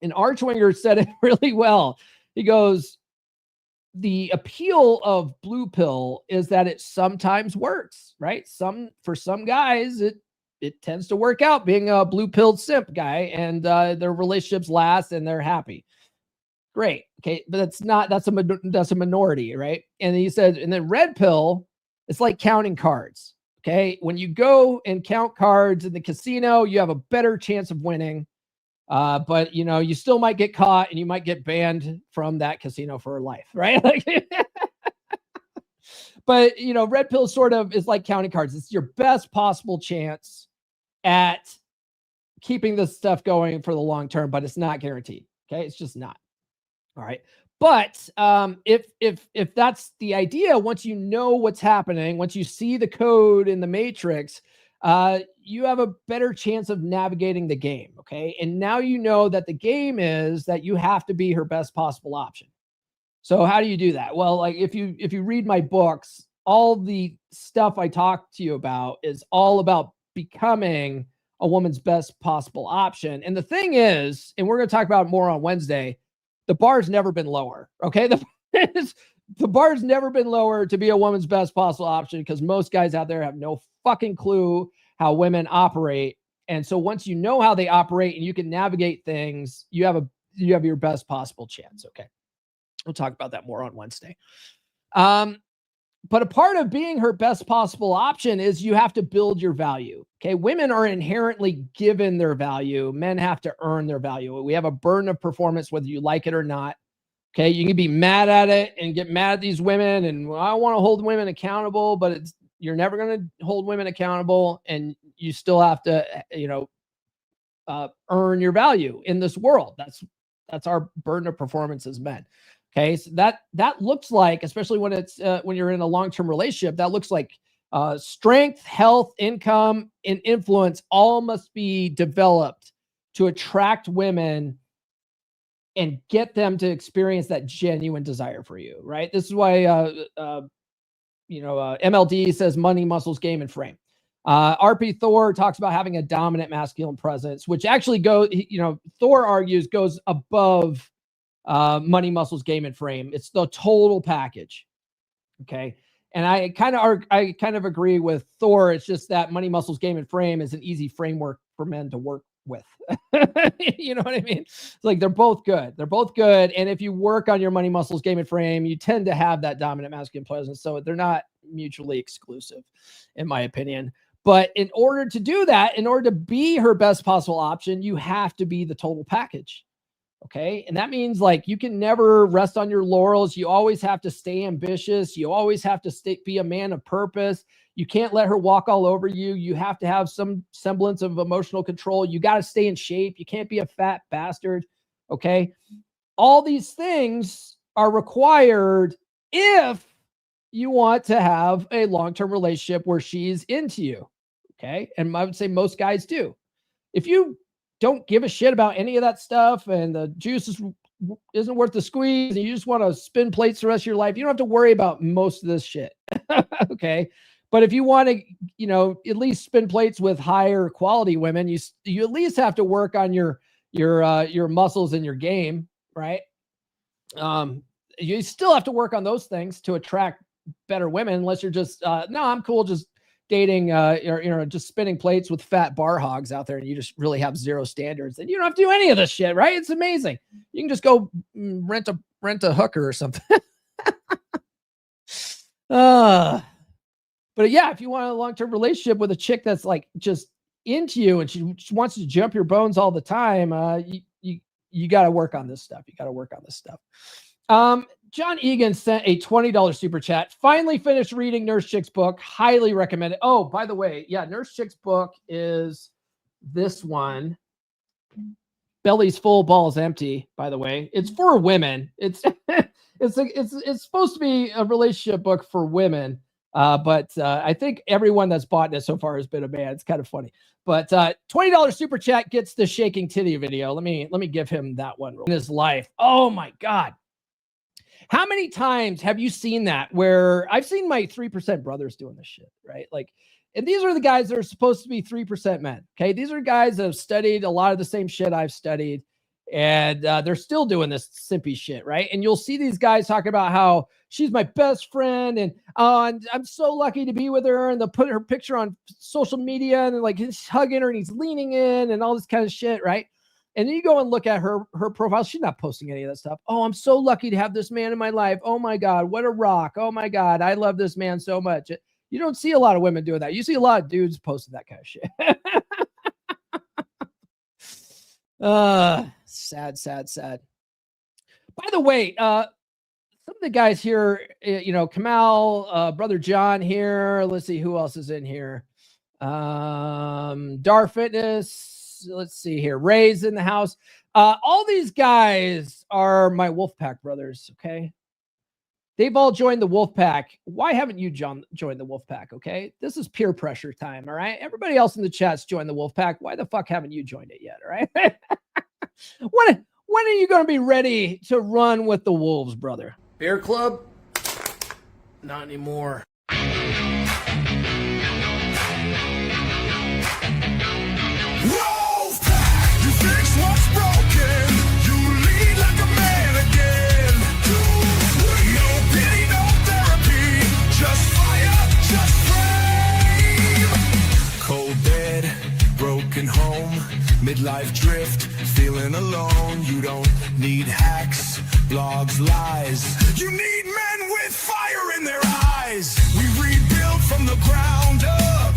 And Archwinger said it really well. He goes, the appeal of blue pill is that it sometimes works, right? For some guys, it tends to work out being a blue pilled simp guy, and their relationships last and they're happy. Great. Okay. But that's a minority, right? And he said, and then red pill, it's like counting cards. Okay. When you go and count cards in the casino, you have a better chance of winning. But you know, you still might get caught and you might get banned from that casino for life, right? But you know, red pill sort of is like counting cards. It's your best possible chance at keeping this stuff going for the long term, but it's not guaranteed. Okay. It's just not. All right. But if that's the idea, once you know what's happening, once you see the code in the matrix, you have a better chance of navigating the game. Okay. And now you know that the game is that you have to be her best possible option. So how do you do that? Well, like if you read my books, all the stuff I talked to you about is all about becoming a woman's best possible option. And the thing is, and we're going to talk about it more on Wednesday, the bar's never been lower. Okay. The bar's never been lower to be a woman's best possible option, because most guys out there have no fucking clue how women operate. And so once you know how they operate and you can navigate things, you have your best possible chance. Okay. We'll talk about that more on Wednesday. But a part of being her best possible option is you have to build your value. Okay. Women are inherently given their value. Men have to earn their value. We have a burden of performance, whether you like it or not. Okay. You can be mad at it and get mad at these women. And I want to hold women accountable, but you're never going to hold women accountable. And you still have to, earn your value in this world. That's our burden of performance as men. Okay. So that looks like, especially when it's, when you're in a long-term relationship, that looks like strength, health, income, and influence all must be developed to attract women and get them to experience that genuine desire for you, right? This is why, MLD says money, muscles, game, and frame. RP Thor talks about having a dominant masculine presence, which actually Thor argues goes above money, muscles, game, and frame. It's the total package. Okay. And I kind of agree with Thor. It's just that money, muscles, game, and frame is an easy framework for men to work with. You know what I mean? It's like they're both good. They're both good. And if you work on your money, muscles, game, and frame, you tend to have that dominant masculine presence. So they're not mutually exclusive, in my opinion. But in order to do that, in order to be her best possible option, you have to be the total package. Okay. And that means like you can never rest on your laurels. You always have to stay ambitious. You always have to be a man of purpose. You can't let her walk all over you. You have to have some semblance of emotional control. You got to stay in shape. You can't be a fat bastard. Okay. All these things are required if you want to have a long-term relationship where she's into you. Okay. And I would say most guys do. If you don't give a shit about any of that stuff and the juice isn't worth the squeeze and you just want to spin plates the rest of your life, you don't have to worry about most of this shit. Okay. But if you want to, at least spin plates with higher quality women, you at least have to work on your muscles and your game, right? You still have to work on those things to attract better women, unless you're just, no, I'm cool just dating, just spinning plates with fat bar hogs out there, and you just really have zero standards, and you don't have to do any of this shit, right? It's amazing. You can just go rent a hooker or something. But yeah, if you want a long-term relationship with a chick that's like just into you and she just wants to jump your bones all the time, you got to work on this stuff. John Egan sent a $20 super chat. Finally finished reading Nurse Chick's book. Highly recommend it. Oh, by the way, yeah, Nurse Chick's book is this one. Belly's Full, Balls Empty, by the way. It's for women. It's supposed to be a relationship book for women. But I think everyone that's bought it so far has been a man. It's kind of funny. But $20 super chat gets the shaking titty video. Let me give him that one in his life. Oh my God. How many times have you seen that where I've seen my 3% brothers doing this shit, right? Like, and these are the guys that are supposed to be 3% men. Okay. These are guys that have studied a lot of the same shit I've studied, and they're still doing this simpy shit. Right. And you'll see these guys talking about how she's my best friend and I'm so lucky to be with her. And they'll put her picture on social media and like he's hugging her and he's leaning in and all this kind of shit. Right. And then you go and look at her profile. She's not posting any of that stuff. Oh, I'm so lucky to have this man in my life. Oh my God, what a rock. Oh my God, I love this man so much. You don't see a lot of women doing that. You see a lot of dudes posting that kind of shit. Sad. By the way, some of the guys here, Kamal, Brother John here. Let's see who else is in here. Dar Fitness. Let's see here. Ray's in the house. All these guys are my Wolfpack brothers. Okay. They've all joined the Wolfpack. Why haven't you joined the Wolfpack? Okay. This is peer pressure time. All right. Everybody else in the chat's joined the Wolfpack. Why the fuck haven't you joined it yet? All right. When are you going to be ready to run with the Wolves, brother? Bear Club? Not anymore. life drift, feeling alone. You don't need hacks, blogs, lies. You need men with fire in their eyes. We rebuild from the ground up.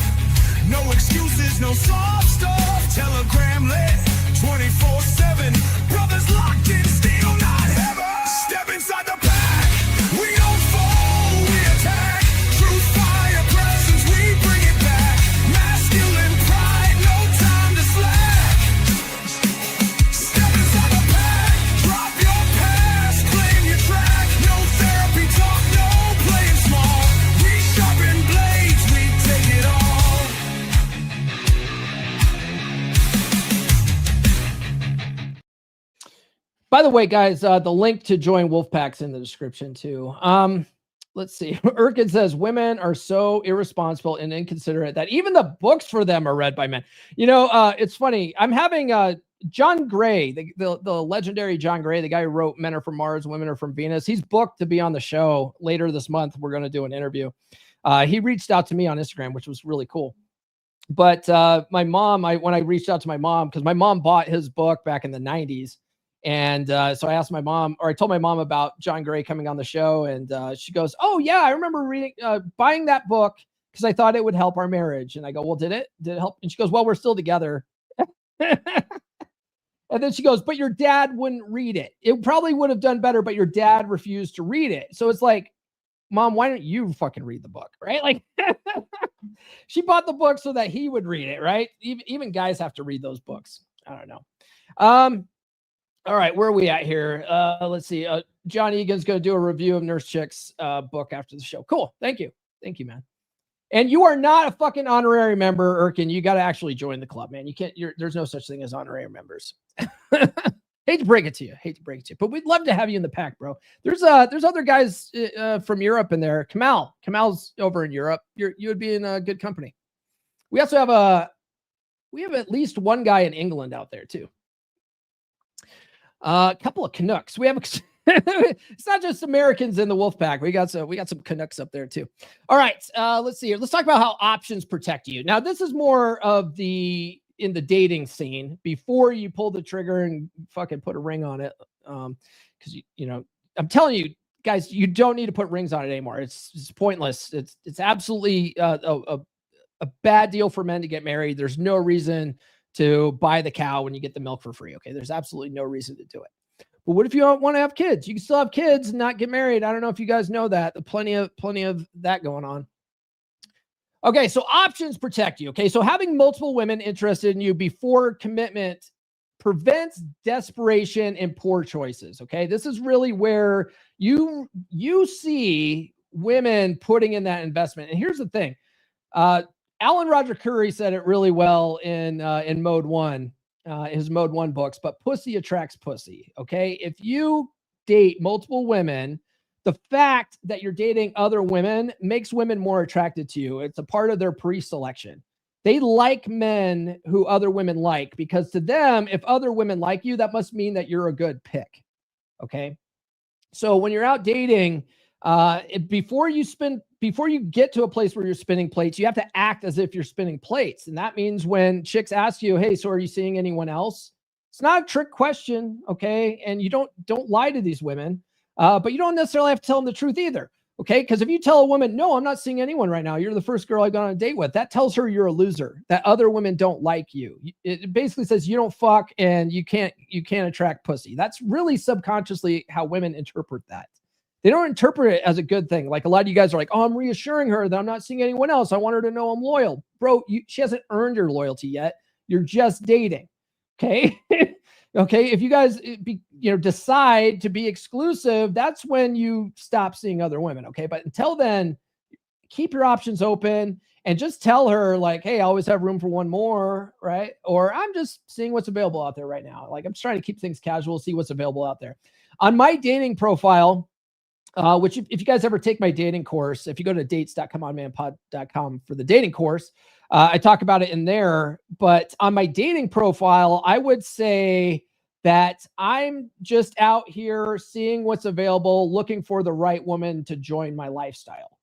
No excuses, no soft stuff. Telegram lit 24/7. Brothers locked in, steel, not heaven. Step inside the pack. We don't fall, we attack. True fire presence, we bring it back. Masculine pride, no time to slack. Step inside the pack. Drop your past, claim your track. No therapy talk, no playing small. We sharpen blades, we take it all. By the way, guys, the link to join Wolfpack's in the description too. Let's see. Erkin says women are so irresponsible and inconsiderate that even the books for them are read by men. You know, it's funny. I'm having John Gray, the legendary John Gray, the guy who wrote Men Are From Mars, Women Are From Venus. He's booked to be on the show later this month. We're going to do an interview. He reached out to me on Instagram, which was really cool. But my mom, when I reached out to my mom, because my mom bought his book back in the 90s. And so I asked my mom, or I told my mom about John Gray coming on the show. And she goes, oh, yeah, I remember buying that book because I thought it would help our marriage. And I go, well, did it help? And she goes, well, we're still together. And then she goes, but your dad wouldn't read it. It probably would have done better, but your dad refused to read it. So it's like, Mom, why don't you fucking read the book? Right? Like she bought the book so that he would read it. Right? Even guys have to read those books. I don't know. All right, where are we at here? Let's see. John Egan's going to do a review of Nurse Chick's book after the show. Cool. Thank you. Thank you, man. And you are not a fucking honorary member, Erkin. You got to actually join the club, man. You can't. There's no such thing as honorary members. Hate to break it to you. But we'd love to have you in the pack, bro. There's other guys from Europe in there. Kamal's over in Europe. You would be in good company. We also have at least one guy in England out there too. A couple of Canucks. We have it's not just Americans in the Wolfpack. We got some Canucks up there too. All right, let's see here. Let's talk about how options protect you. Now, this is more of in the dating scene before you pull the trigger and fucking put a ring on it. Because you know, I'm telling you guys, you don't need to put rings on it anymore. It's pointless. It's absolutely a bad deal for men to get married. There's no reason to buy the cow when you get the milk for free. Okay. There's absolutely no reason to do it. But what if you don't want to have kids? You can still have kids and not get married. I don't know if you guys know that. Plenty of that going on. Okay. So options protect you. Okay. So having multiple women interested in you before commitment prevents desperation and poor choices. Okay. This is really where you see women putting in that investment. And here's the thing. Alan Roger Curry said it really well in Mode 1, his Mode 1 books, but pussy attracts pussy, okay? If you date multiple women, the fact that you're dating other women makes women more attracted to you. It's a part of their pre-selection. They like men who other women like, because to them, if other women like you, that must mean that you're a good pick, okay? So when you're out dating, before you get to a place where you're spinning plates, you have to act as if you're spinning plates. And that means when chicks ask you, hey, so are you seeing anyone else? It's not a trick question. Okay. And you don't lie to these women, but you don't necessarily have to tell them the truth either. Okay. Because if you tell a woman, no, I'm not seeing anyone right now, you're the first girl I got on a date with, that tells her you're a loser, that other women don't like you. It basically says you don't fuck and you can't attract pussy. That's really subconsciously how women interpret that. They don't interpret it as a good thing. Like a lot of you guys are like, oh, I'm reassuring her that I'm not seeing anyone else. I want her to know I'm loyal. Bro, she hasn't earned your loyalty yet. You're just dating. Okay. Okay. If you guys decide to be exclusive, that's when you stop seeing other women. Okay. But until then, keep your options open and just tell her like, hey, I always have room for one more. Right. Or I'm just seeing what's available out there right now. Like I'm just trying to keep things casual, see what's available out there. On my dating profile, which if you guys ever take my dating course, if you go to dates.comeonmanpod.com for the dating course, I talk about it in there. But on my dating profile, I would say that I'm just out here seeing what's available, looking for the right woman to join my lifestyle.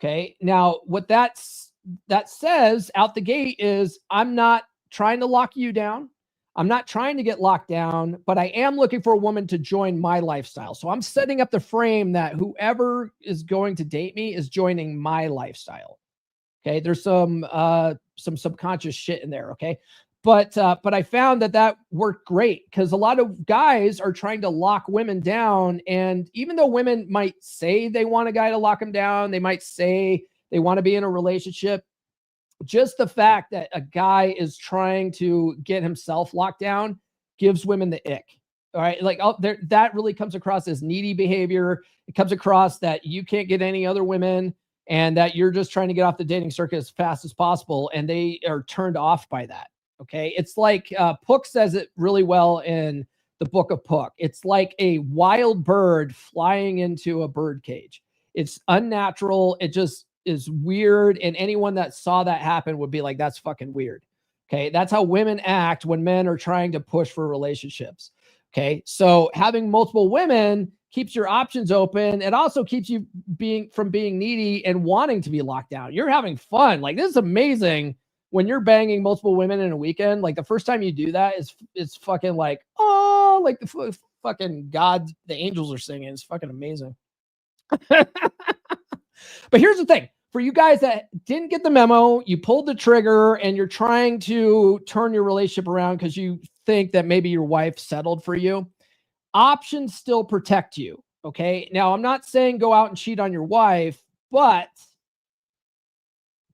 Okay. Now, what that says out the gate is I'm not trying to lock you down. I'm not trying to get locked down, but I am looking for a woman to join my lifestyle. So I'm setting up the frame that whoever is going to date me is joining my lifestyle. Okay. There's some subconscious shit in there. Okay. But I found that worked great because a lot of guys are trying to lock women down. And even though women might say they want a guy to lock them down, they might say they want to be in a relationship, just the fact that a guy is trying to get himself locked down gives women the ick. All right. Like that really comes across as needy behavior. It comes across that you can't get any other women and that you're just trying to get off the dating circuit as fast as possible. And they are turned off by that. Okay. It's like Puck says it really well in the book of Puck. It's like a wild bird flying into a bird cage. It's unnatural. It just is weird. And anyone that saw that happen would be like, that's fucking weird. Okay. That's how women act when men are trying to push for relationships. Okay. So having multiple women keeps your options open. It also keeps you from being needy and wanting to be locked down. You're having fun. Like, this is amazing. When you're banging multiple women in a weekend, like the first time you do that it's fucking like, oh, like the fucking God, the angels are singing. It's fucking amazing. But here's the thing. For you guys that didn't get the memo, you pulled the trigger and you're trying to turn your relationship around because you think that maybe your wife settled for you. Options still protect you. Okay. Now, I'm not saying go out and cheat on your wife, but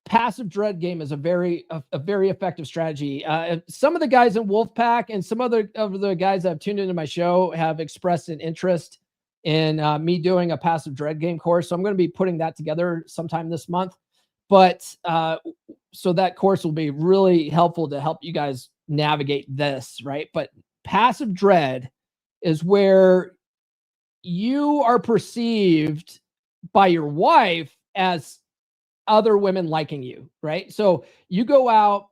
passive dread game is a very effective strategy. Some of the guys in Wolfpack and some other of the guys that have tuned into my show have expressed an interest in me doing a passive dread game course. So I'm going to be putting that together sometime this month. But so that course will be really helpful to help you guys navigate this, right? But passive dread is where you are perceived by your wife as other women liking you, right? So you go out,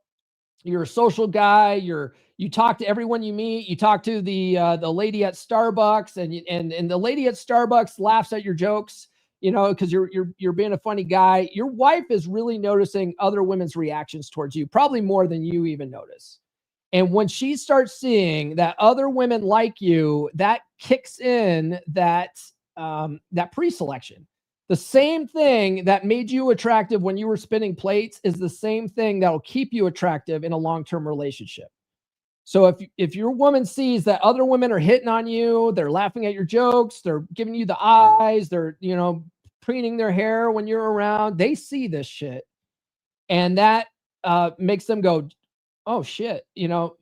you're a social guy, you talk to everyone you meet, you talk to the lady at Starbucks and the lady at Starbucks laughs at your jokes, you know, because you're being a funny guy. Your wife is really noticing other women's reactions towards you, probably more than you even notice. And when she starts seeing that other women like you, that kicks in that pre-selection. The same thing that made you attractive when you were spinning plates is the same thing that will keep you attractive in a long-term relationship. So if your woman sees that other women are hitting on you, they're laughing at your jokes, they're giving you the eyes, they're, you know, preening their hair when you're around, they see this shit. And that makes them go, oh shit, you know,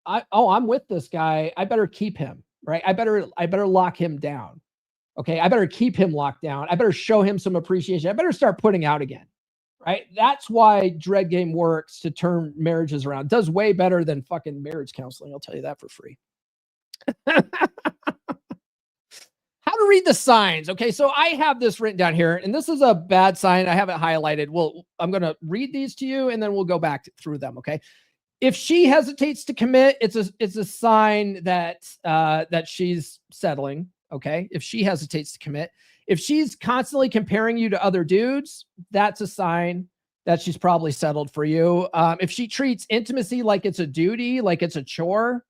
I'm with this guy. I better keep him, right? I better lock him down. Okay, I better keep him locked down. I better show him some appreciation. I better start putting out again, right? That's why Dread Game works to turn marriages around. It does way better than fucking marriage counseling. I'll tell you that for free. How to read the signs. Okay, so I have this written down here, and this is a bad sign. I have it highlighted. Well, I'm going to read these to you, and then we'll go back through them, okay? If she hesitates to commit, it's a sign that she's settling. Okay. If she hesitates to commit, if she's constantly comparing you to other dudes, that's a sign that she's probably settled for you. If she treats intimacy like it's a duty, like it's a chore,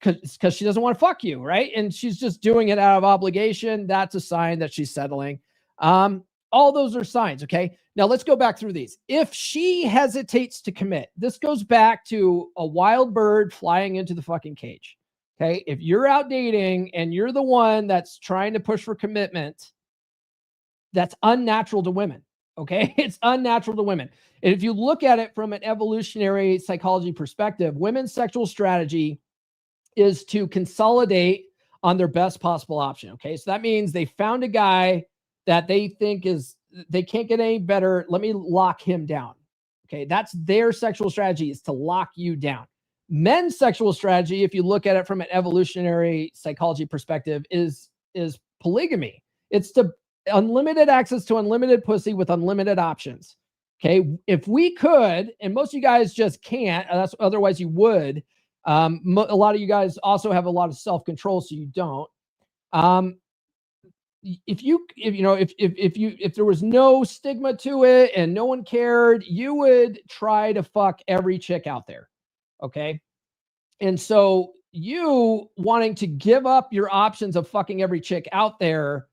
because she doesn't want to fuck you, right? And she's just doing it out of obligation, that's a sign that she's settling. All those are signs. Okay. Now let's go back through these. If she hesitates to commit, this goes back to a wild bird flying into the fucking cage. Okay. If you're out dating and you're the one that's trying to push for commitment, that's unnatural to women. Okay. It's unnatural to women. And if you look at it from an evolutionary psychology perspective, women's sexual strategy is to consolidate on their best possible option. Okay. So that means they found a guy that they think they can't get any better. Let me lock him down. Okay. That's their sexual strategy, is to lock you down. Men's sexual strategy, if you look at it from an evolutionary psychology perspective, is polygamy. It's to unlimited access to unlimited pussy with unlimited options. Okay. If we could, and most of you guys just can't, otherwise you would. A lot of you guys also have a lot of self-control, so you don't. If there was no stigma to it and no one cared, you would try to fuck every chick out there. Okay. And so you wanting to give up your options of fucking every chick out there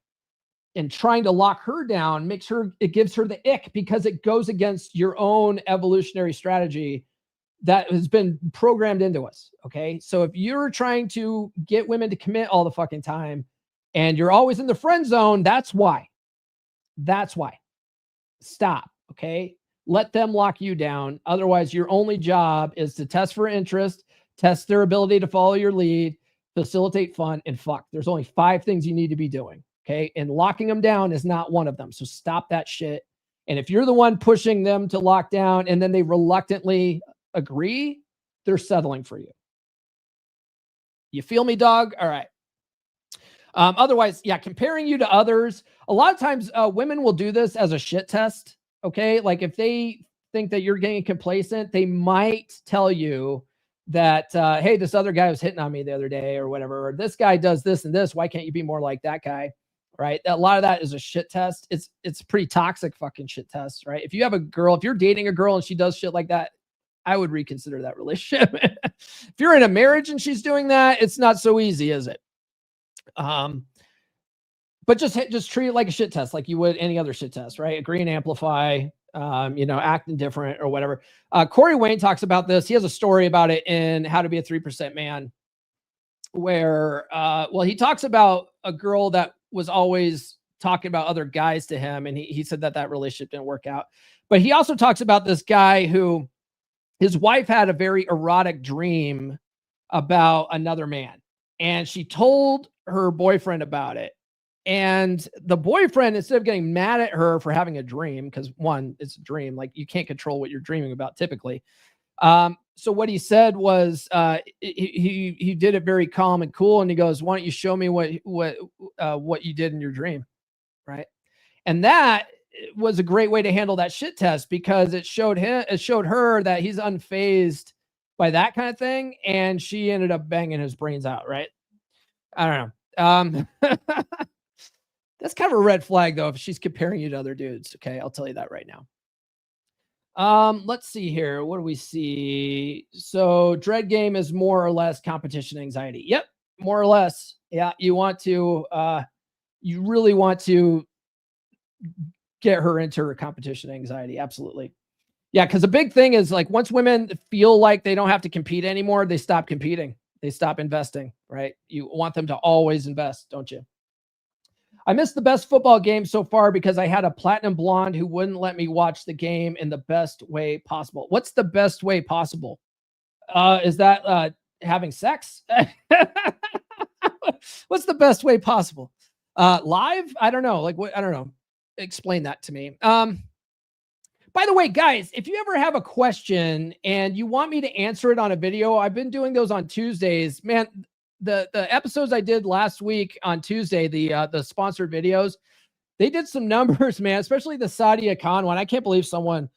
and trying to lock her down it gives her the ick, because it goes against your own evolutionary strategy that has been programmed into us. Okay. So if you're trying to get women to commit all the fucking time and you're always in the friend zone, that's why. Stop. Okay. Let them lock you down. Otherwise, your only job is to test for interest, test their ability to follow your lead, facilitate fun, and fuck. There's only 5 things you need to be doing. Okay. And locking them down is not one of them. So stop that shit. And if you're the one pushing them to lock down and then they reluctantly agree, they're settling for you. You feel me, dog? All right. Otherwise, yeah, comparing you to others. A lot of times women will do this as a shit test. Okay. Like if they think that you're getting complacent, they might tell you that, hey, this other guy was hitting on me the other day or whatever, or this guy does this and this. Why can't you be more like that guy? Right. A lot of that is a shit test. It's pretty toxic fucking shit test. Right. If you're dating a girl and she does shit like that, I would reconsider that relationship. If you're in a marriage and she's doing that, it's not so easy, is it? But just treat it like a shit test, like you would any other shit test, right? Agree and amplify, act indifferent or whatever. Corey Wayne talks about this. He has a story about it in How to Be a 3% Man, where, he talks about a girl that was always talking about other guys to him. And he said that relationship didn't work out, but he also talks about this guy who his wife had a very erotic dream about another man. And she told her boyfriend about it. And the boyfriend, instead of getting mad at her for having a dream, because one, it's a dream, like you can't control what you're dreaming about typically. So what he said was, he did it very calm and cool. And he goes, why don't you show me what you did in your dream? Right. And that was a great way to handle that shit test, because it showed her that he's unfazed by that kind of thing. And she ended up banging his brains out. Right. I don't know. That's kind of a red flag though, if she's comparing you to other dudes. Okay. I'll tell you that right now. Let's see here. What do we see? So dread game is more or less competition anxiety. Yep. More or less. Yeah. You really want to get her into her competition anxiety. Absolutely. Yeah. Cause the big thing is like, once women feel like they don't have to compete anymore, they stop competing. They stop investing, right? You want them to always invest, don't you? I missed the best football game so far because I had a platinum blonde who wouldn't let me watch the game in the best way possible. What's the best way possible? Is that having sex? What's the best way possible? Live? I don't know. Like what? I don't know. Explain that to me. By the way, guys, if you ever have a question and you want me to answer it on a video, I've been doing those on Tuesdays. Man, the episodes I did last week on Tuesday, the sponsored videos, they did some numbers, man, especially the Sadia Khan one. I can't believe someone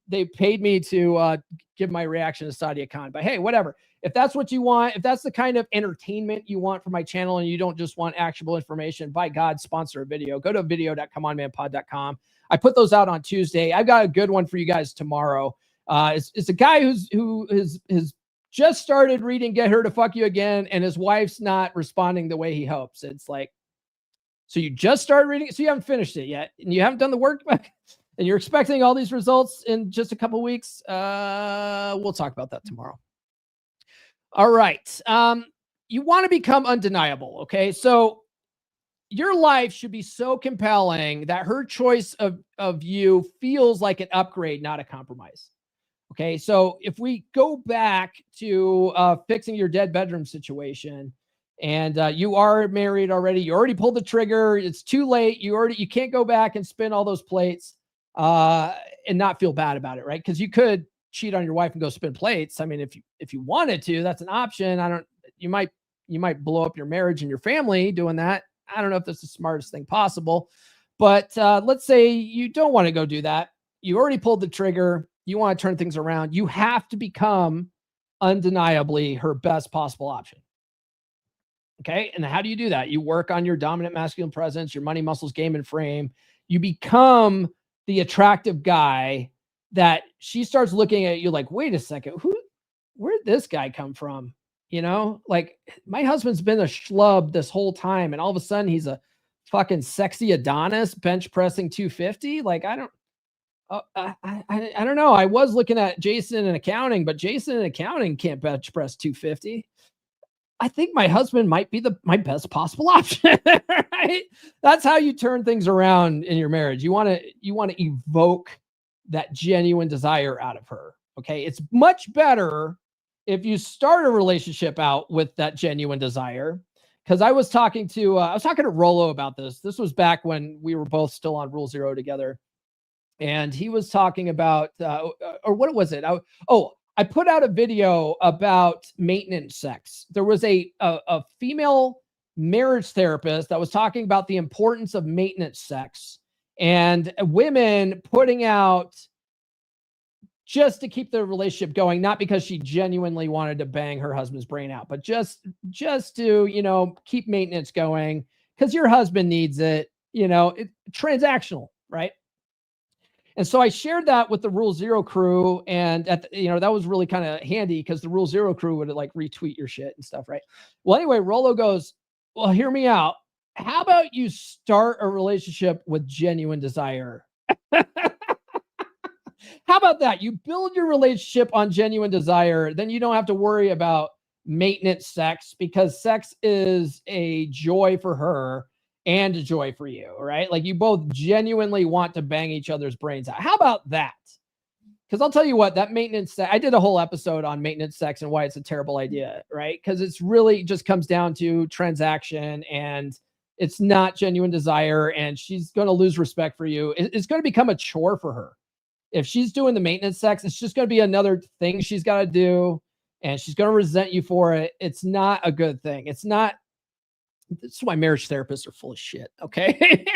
they paid me to give my reaction to Sadia Khan. But hey, whatever. If that's what you want, if that's the kind of entertainment you want for my channel and you don't just want actionable information, by God, sponsor a video. Go to video.comeonmanpod.com. I put those out on Tuesday. I've got a good one for you guys tomorrow. It's a guy who has just started reading Get Her to Fuck You Again, and his wife's not responding the way he hopes. It's like, so you just started reading it, so you haven't finished it yet, and you haven't done the work, and you're expecting all these results in just a couple of weeks. We'll talk about that tomorrow. All right. You want to become undeniable. Okay. So your life should be so compelling that her choice of you feels like an upgrade, not a compromise. Okay. So if we go back to fixing your dead bedroom situation, and you are married already, you already pulled the trigger, it's too late. You can't go back and spin all those plates and not feel bad about it. Right. Because you could cheat on your wife and go spin plates. I mean, if you wanted to, that's an option. You might blow up your marriage and your family doing that. I don't know if that's the smartest thing possible, but let's say you don't want to go do that. You already pulled the trigger. You want to turn things around. You have to become undeniably her best possible option. Okay. And how do you do that? You work on your dominant masculine presence, your money, muscles, game, and frame. You become the attractive guy that she starts looking at you like, wait a second, where'd did this guy come from? Like my husband's been a schlub this whole time, and all of a sudden he's a fucking sexy Adonis bench pressing 250. Like I don't know. I was looking at Jason in accounting, but Jason in accounting can't bench press 250. I think my husband might be my best possible option. Right? That's how you turn things around in your marriage. You want to evoke that genuine desire out of her. Okay. It's much better if you start a relationship out with that genuine desire. Cause I was talking to Rollo about this. This was back when we were both still on Rule Zero together. And he was talking about, or what was it? I put out a video about maintenance sex. There was a female marriage therapist that was talking about the importance of maintenance sex and women putting out just to keep the relationship going, not because she genuinely wanted to bang her husband's brain out, but just to, keep maintenance going because your husband needs it, transactional, right? And so I shared that with the Rule Zero crew, and that was really kind of handy because the Rule Zero crew would like retweet your shit and stuff, right? Well, anyway, Rollo goes, well, hear me out. How about you start a relationship with genuine desire? How about that? You build your relationship on genuine desire, then you don't have to worry about maintenance sex because sex is a joy for her and a joy for you, right? Like you both genuinely want to bang each other's brains out. How about that? Because I'll tell you what, that maintenance sex, I did a whole episode on maintenance sex and why it's a terrible idea, right? Because it's really just comes down to transaction and it's not genuine desire and she's going to lose respect for you. It's going to become a chore for her. If she's doing the maintenance sex, it's just going to be another thing she's got to do and she's going to resent you for it. It's not a good thing. It's not. This is why marriage therapists are full of shit. Okay.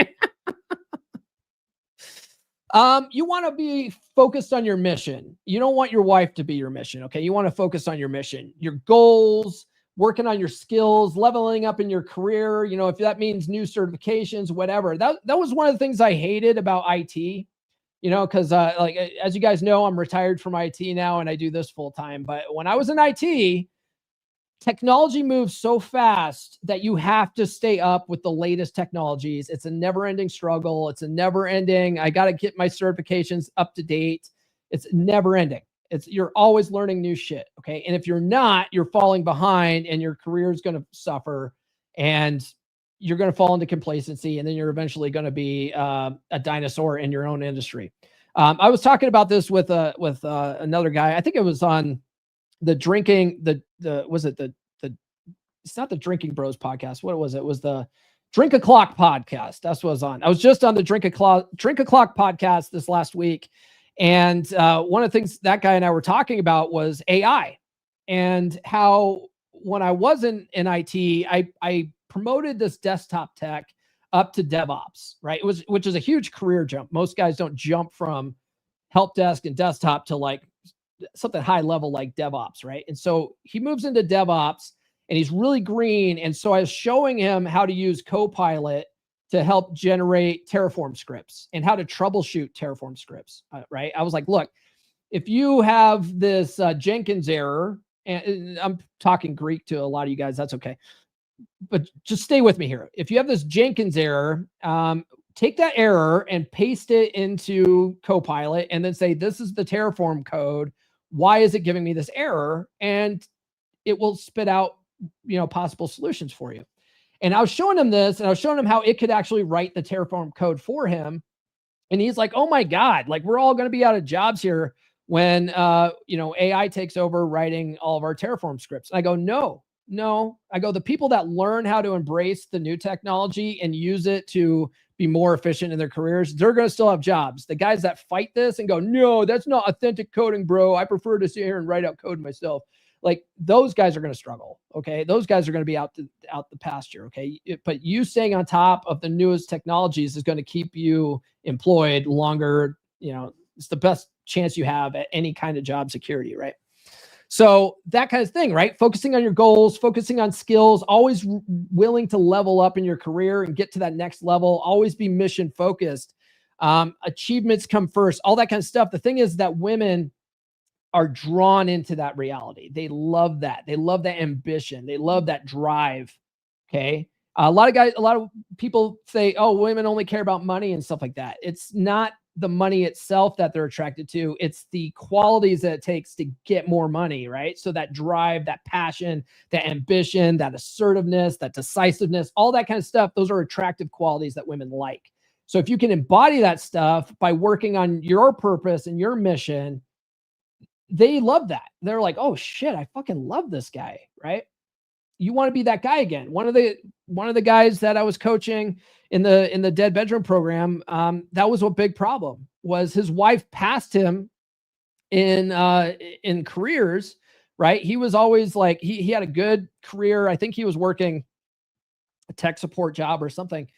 You want to be focused on your mission. You don't want your wife to be your mission. Okay. You want to focus on your mission, your goals, working on your skills, leveling up in your career. If that means new certifications, whatever. That was one of the things I hated about IT, because like, as you guys know, I'm retired from IT now and I do this full time. But when I was in IT, technology moves so fast that you have to stay up with the latest technologies. It's a never-ending struggle. It's a never-ending, I got to get my certifications up to date. It's never-ending. You're always learning new shit, okay? And if you're not, you're falling behind and your career is going to suffer and you're going to fall into complacency and then you're eventually going to be a dinosaur in your own industry. I was talking about this with another guy. I think it was on the drinking, it's not the Drinking Bros podcast. What was it? It was the Drink O'Clock podcast. That's what I was on. I was just on the Drink O'Clock podcast this last week. And one of the things that guy and I were talking about was AI and how when I wasn't in IT, I promoted this desktop tech up to DevOps, right? Which is a huge career jump. Most guys don't jump from help desk and desktop to like something high level like DevOps, right? And so he moves into DevOps and he's really green. And so I was showing him how to use Copilot to help generate Terraform scripts and how to troubleshoot Terraform scripts, right? I was like, look, if you have this Jenkins error, and I'm talking Greek to a lot of you guys, that's okay. But just stay with me here. If you have this Jenkins error, take that error and paste it into Copilot and then say, this is the Terraform code. Why is it giving me this error? And it will spit out, possible solutions for you. And I was showing him this and I was showing him how it could actually write the Terraform code for him. And he's like, oh my God, like we're all going to be out of jobs here when, AI takes over writing all of our Terraform scripts. And I go, no. I go, the people that learn how to embrace the new technology and use it to be more efficient in their careers, they're going to still have jobs. The guys that fight this and go, no, that's not authentic coding, bro. I prefer to sit here and write out code myself. Like those guys are going to struggle. Okay. Those guys are going to be out the pasture. Okay. But you staying on top of the newest technologies is going to keep you employed longer. It's the best chance you have at any kind of job security. Right. So that kind of thing, right? Focusing on your goals, focusing on skills, always willing to level up in your career and get to that next level, always be mission focused. Achievements come first, all that kind of stuff. The thing is that women are drawn into that reality. They love that. They love that ambition. They love that drive. Okay. A lot of people say, oh, women only care about money and stuff like that. It's not the money itself that they're attracted to. It's the qualities that it takes to get more money, right? So that drive, that passion, that ambition, that assertiveness, that decisiveness, all that kind of stuff, those are attractive qualities that women like. So if you can embody that stuff by working on your purpose and your mission, they love that. They're like, oh shit, I fucking love this guy, right? You want to be that guy again. One of the guys that I was coaching in the Dead Bedroom program, that was a big problem, was his wife passed him in careers, right? He was always like, he had a good career. I think he was working a tech support job or something.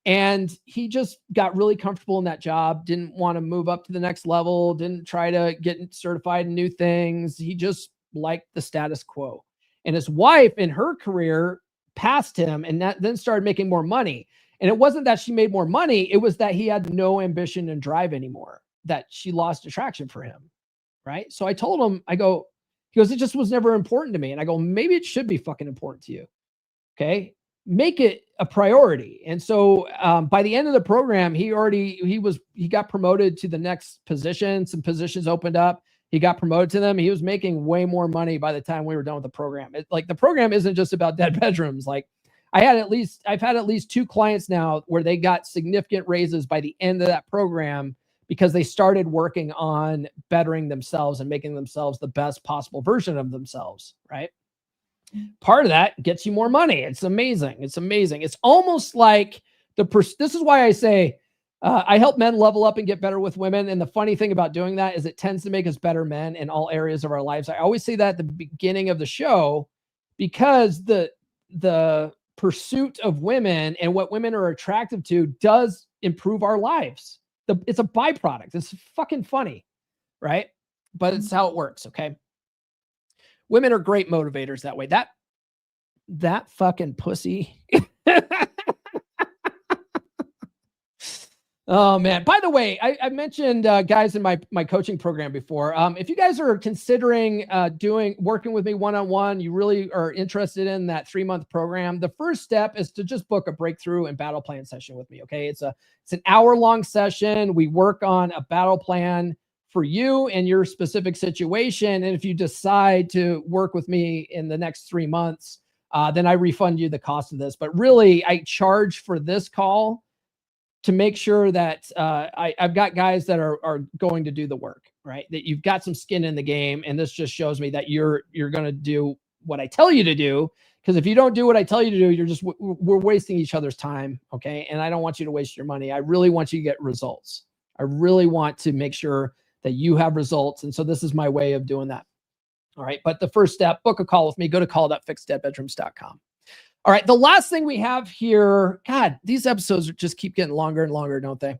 And he just got really comfortable in that job, didn't want to move up to the next level, didn't try to get certified in new things. He just liked the status quo. And his wife in her career passed him and then started making more money. And it wasn't that she made more money. It was that he had no ambition and drive anymore, that she lost attraction for him. Right. So I told him, he goes, it just was never important to me. And I go, maybe it should be fucking important to you. Okay. Make it a priority. And so by the end of the program, he got promoted to the next position. Some positions opened up. He got promoted to them. He was making way more money by the time we were done with the program. The program isn't just about dead bedrooms. Like I've had at least 2 clients now where they got significant raises by the end of that program because they started working on bettering themselves and making themselves the best possible version of themselves. Right. Part of that gets you more money. It's amazing. It's amazing. It's almost like this is why I say, I help men level up and get better with women. And the funny thing about doing that is it tends to make us better men in all areas of our lives. I always say that at the beginning of the show, because the pursuit of women and what women are attractive to does improve our lives. It's a byproduct. It's fucking funny, right? But it's how it works. Okay. Women are great motivators that way. That fucking pussy. Oh man. By the way, I mentioned guys in my coaching program before. If you guys are considering working with me one-on-one, you really are interested in that 3-month program, the first step is to just book a breakthrough and battle plan session with me. Okay. It's an hour-long session. We work on a battle plan for you and your specific situation. And if you decide to work with me in the next 3 months, then I refund you the cost of this. But really, I charge for this call to make sure that I've got guys that are going to do the work, right? That you've got some skin in the game. And this just shows me that you're going to do what I tell you to do. Because if you don't do what I tell you to do, we're wasting each other's time. Okay. And I don't want you to waste your money. I really want you to get results. I really want to make sure that you have results. And so this is my way of doing that. All right. But the first step, book a call with me. Go to call.fixdeadbedrooms.com. All right. The last thing we have here, God, these episodes just keep getting longer and longer, don't they?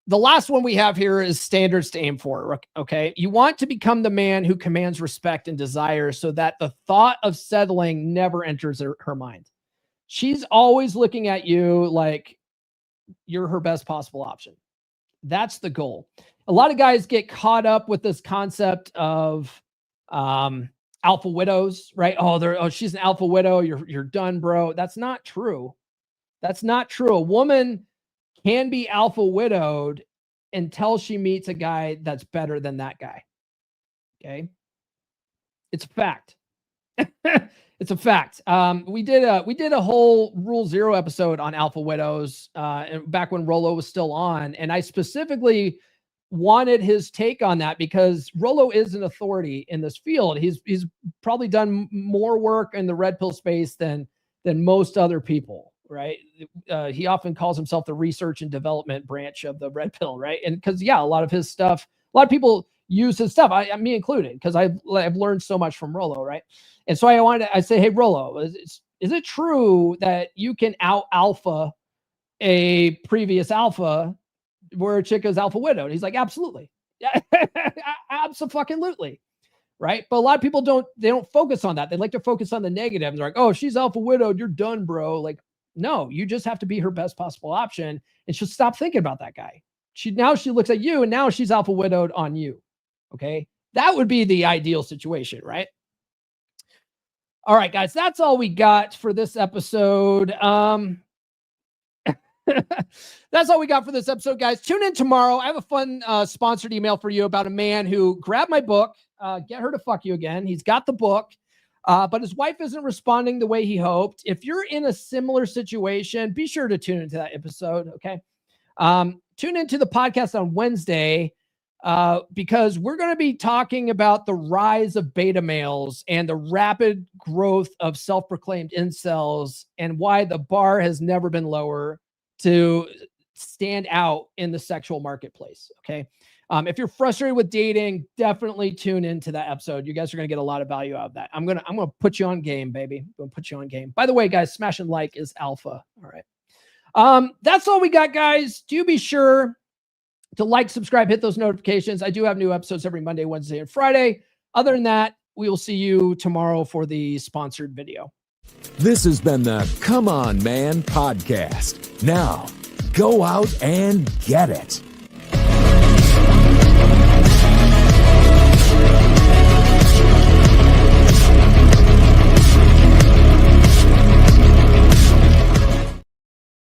The last one we have here is standards to aim for. Okay. You want to become the man who commands respect and desire so that the thought of settling never enters her mind. She's always looking at you like you're her best possible option. That's the goal. A lot of guys get caught up with this concept of alpha widows, right? Oh, she's an alpha widow. You're done, bro. That's not true. That's not true. A woman can be alpha widowed until she meets a guy that's better than that guy. Okay. It's a fact. It's a fact. We did a whole Rule 0 episode on alpha widows back when Rollo was still on. And I specifically wanted his take on that because Rollo is an authority in this field. He's probably done more work in the red pill space than most other people, right? He often calls himself the research and development branch of the red pill, right? And because a lot of his stuff, a lot of people use his stuff, me included, because I've learned so much from Rollo, right? And so I say, hey, Rollo, is it true that you can out alpha a previous alpha where a chick is alpha widowed? He's like, absolutely. Yeah, absolutely. Right. But a lot of people don't focus on that. They like to focus on the negative. They're like, oh, if she's alpha widowed, you're done, bro. Like, no, you just have to be her best possible option. And she'll stop thinking about that guy. She looks at you and now she's alpha widowed on you. Okay. That would be the ideal situation, right? All right, guys, that's all we got for this episode. That's all we got for this episode, guys. Tune in tomorrow. I have a fun sponsored email for you about a man who grabbed my book, Get Her to Fuck You Again. He's got the book, but his wife isn't responding the way he hoped. If you're in a similar situation, be sure to tune into that episode, okay? Tune into the podcast on Wednesday because we're going to be talking about the rise of beta males and the rapid growth of self-proclaimed incels and why the bar has never been lower to stand out in the sexual marketplace. Okay. If you're frustrated with dating, definitely tune into that episode. You guys are going to get a lot of value out of that. I'm going to put you on game, baby. I'm going to put you on game. By the way, guys, smash and like is alpha. All right. That's all we got, guys. Do be sure to like, subscribe, hit those notifications. I do have new episodes every Monday, Wednesday, and Friday. Other than that, we will see you tomorrow for the sponsored video. This has been the Come On Man podcast. Now, go out and get it.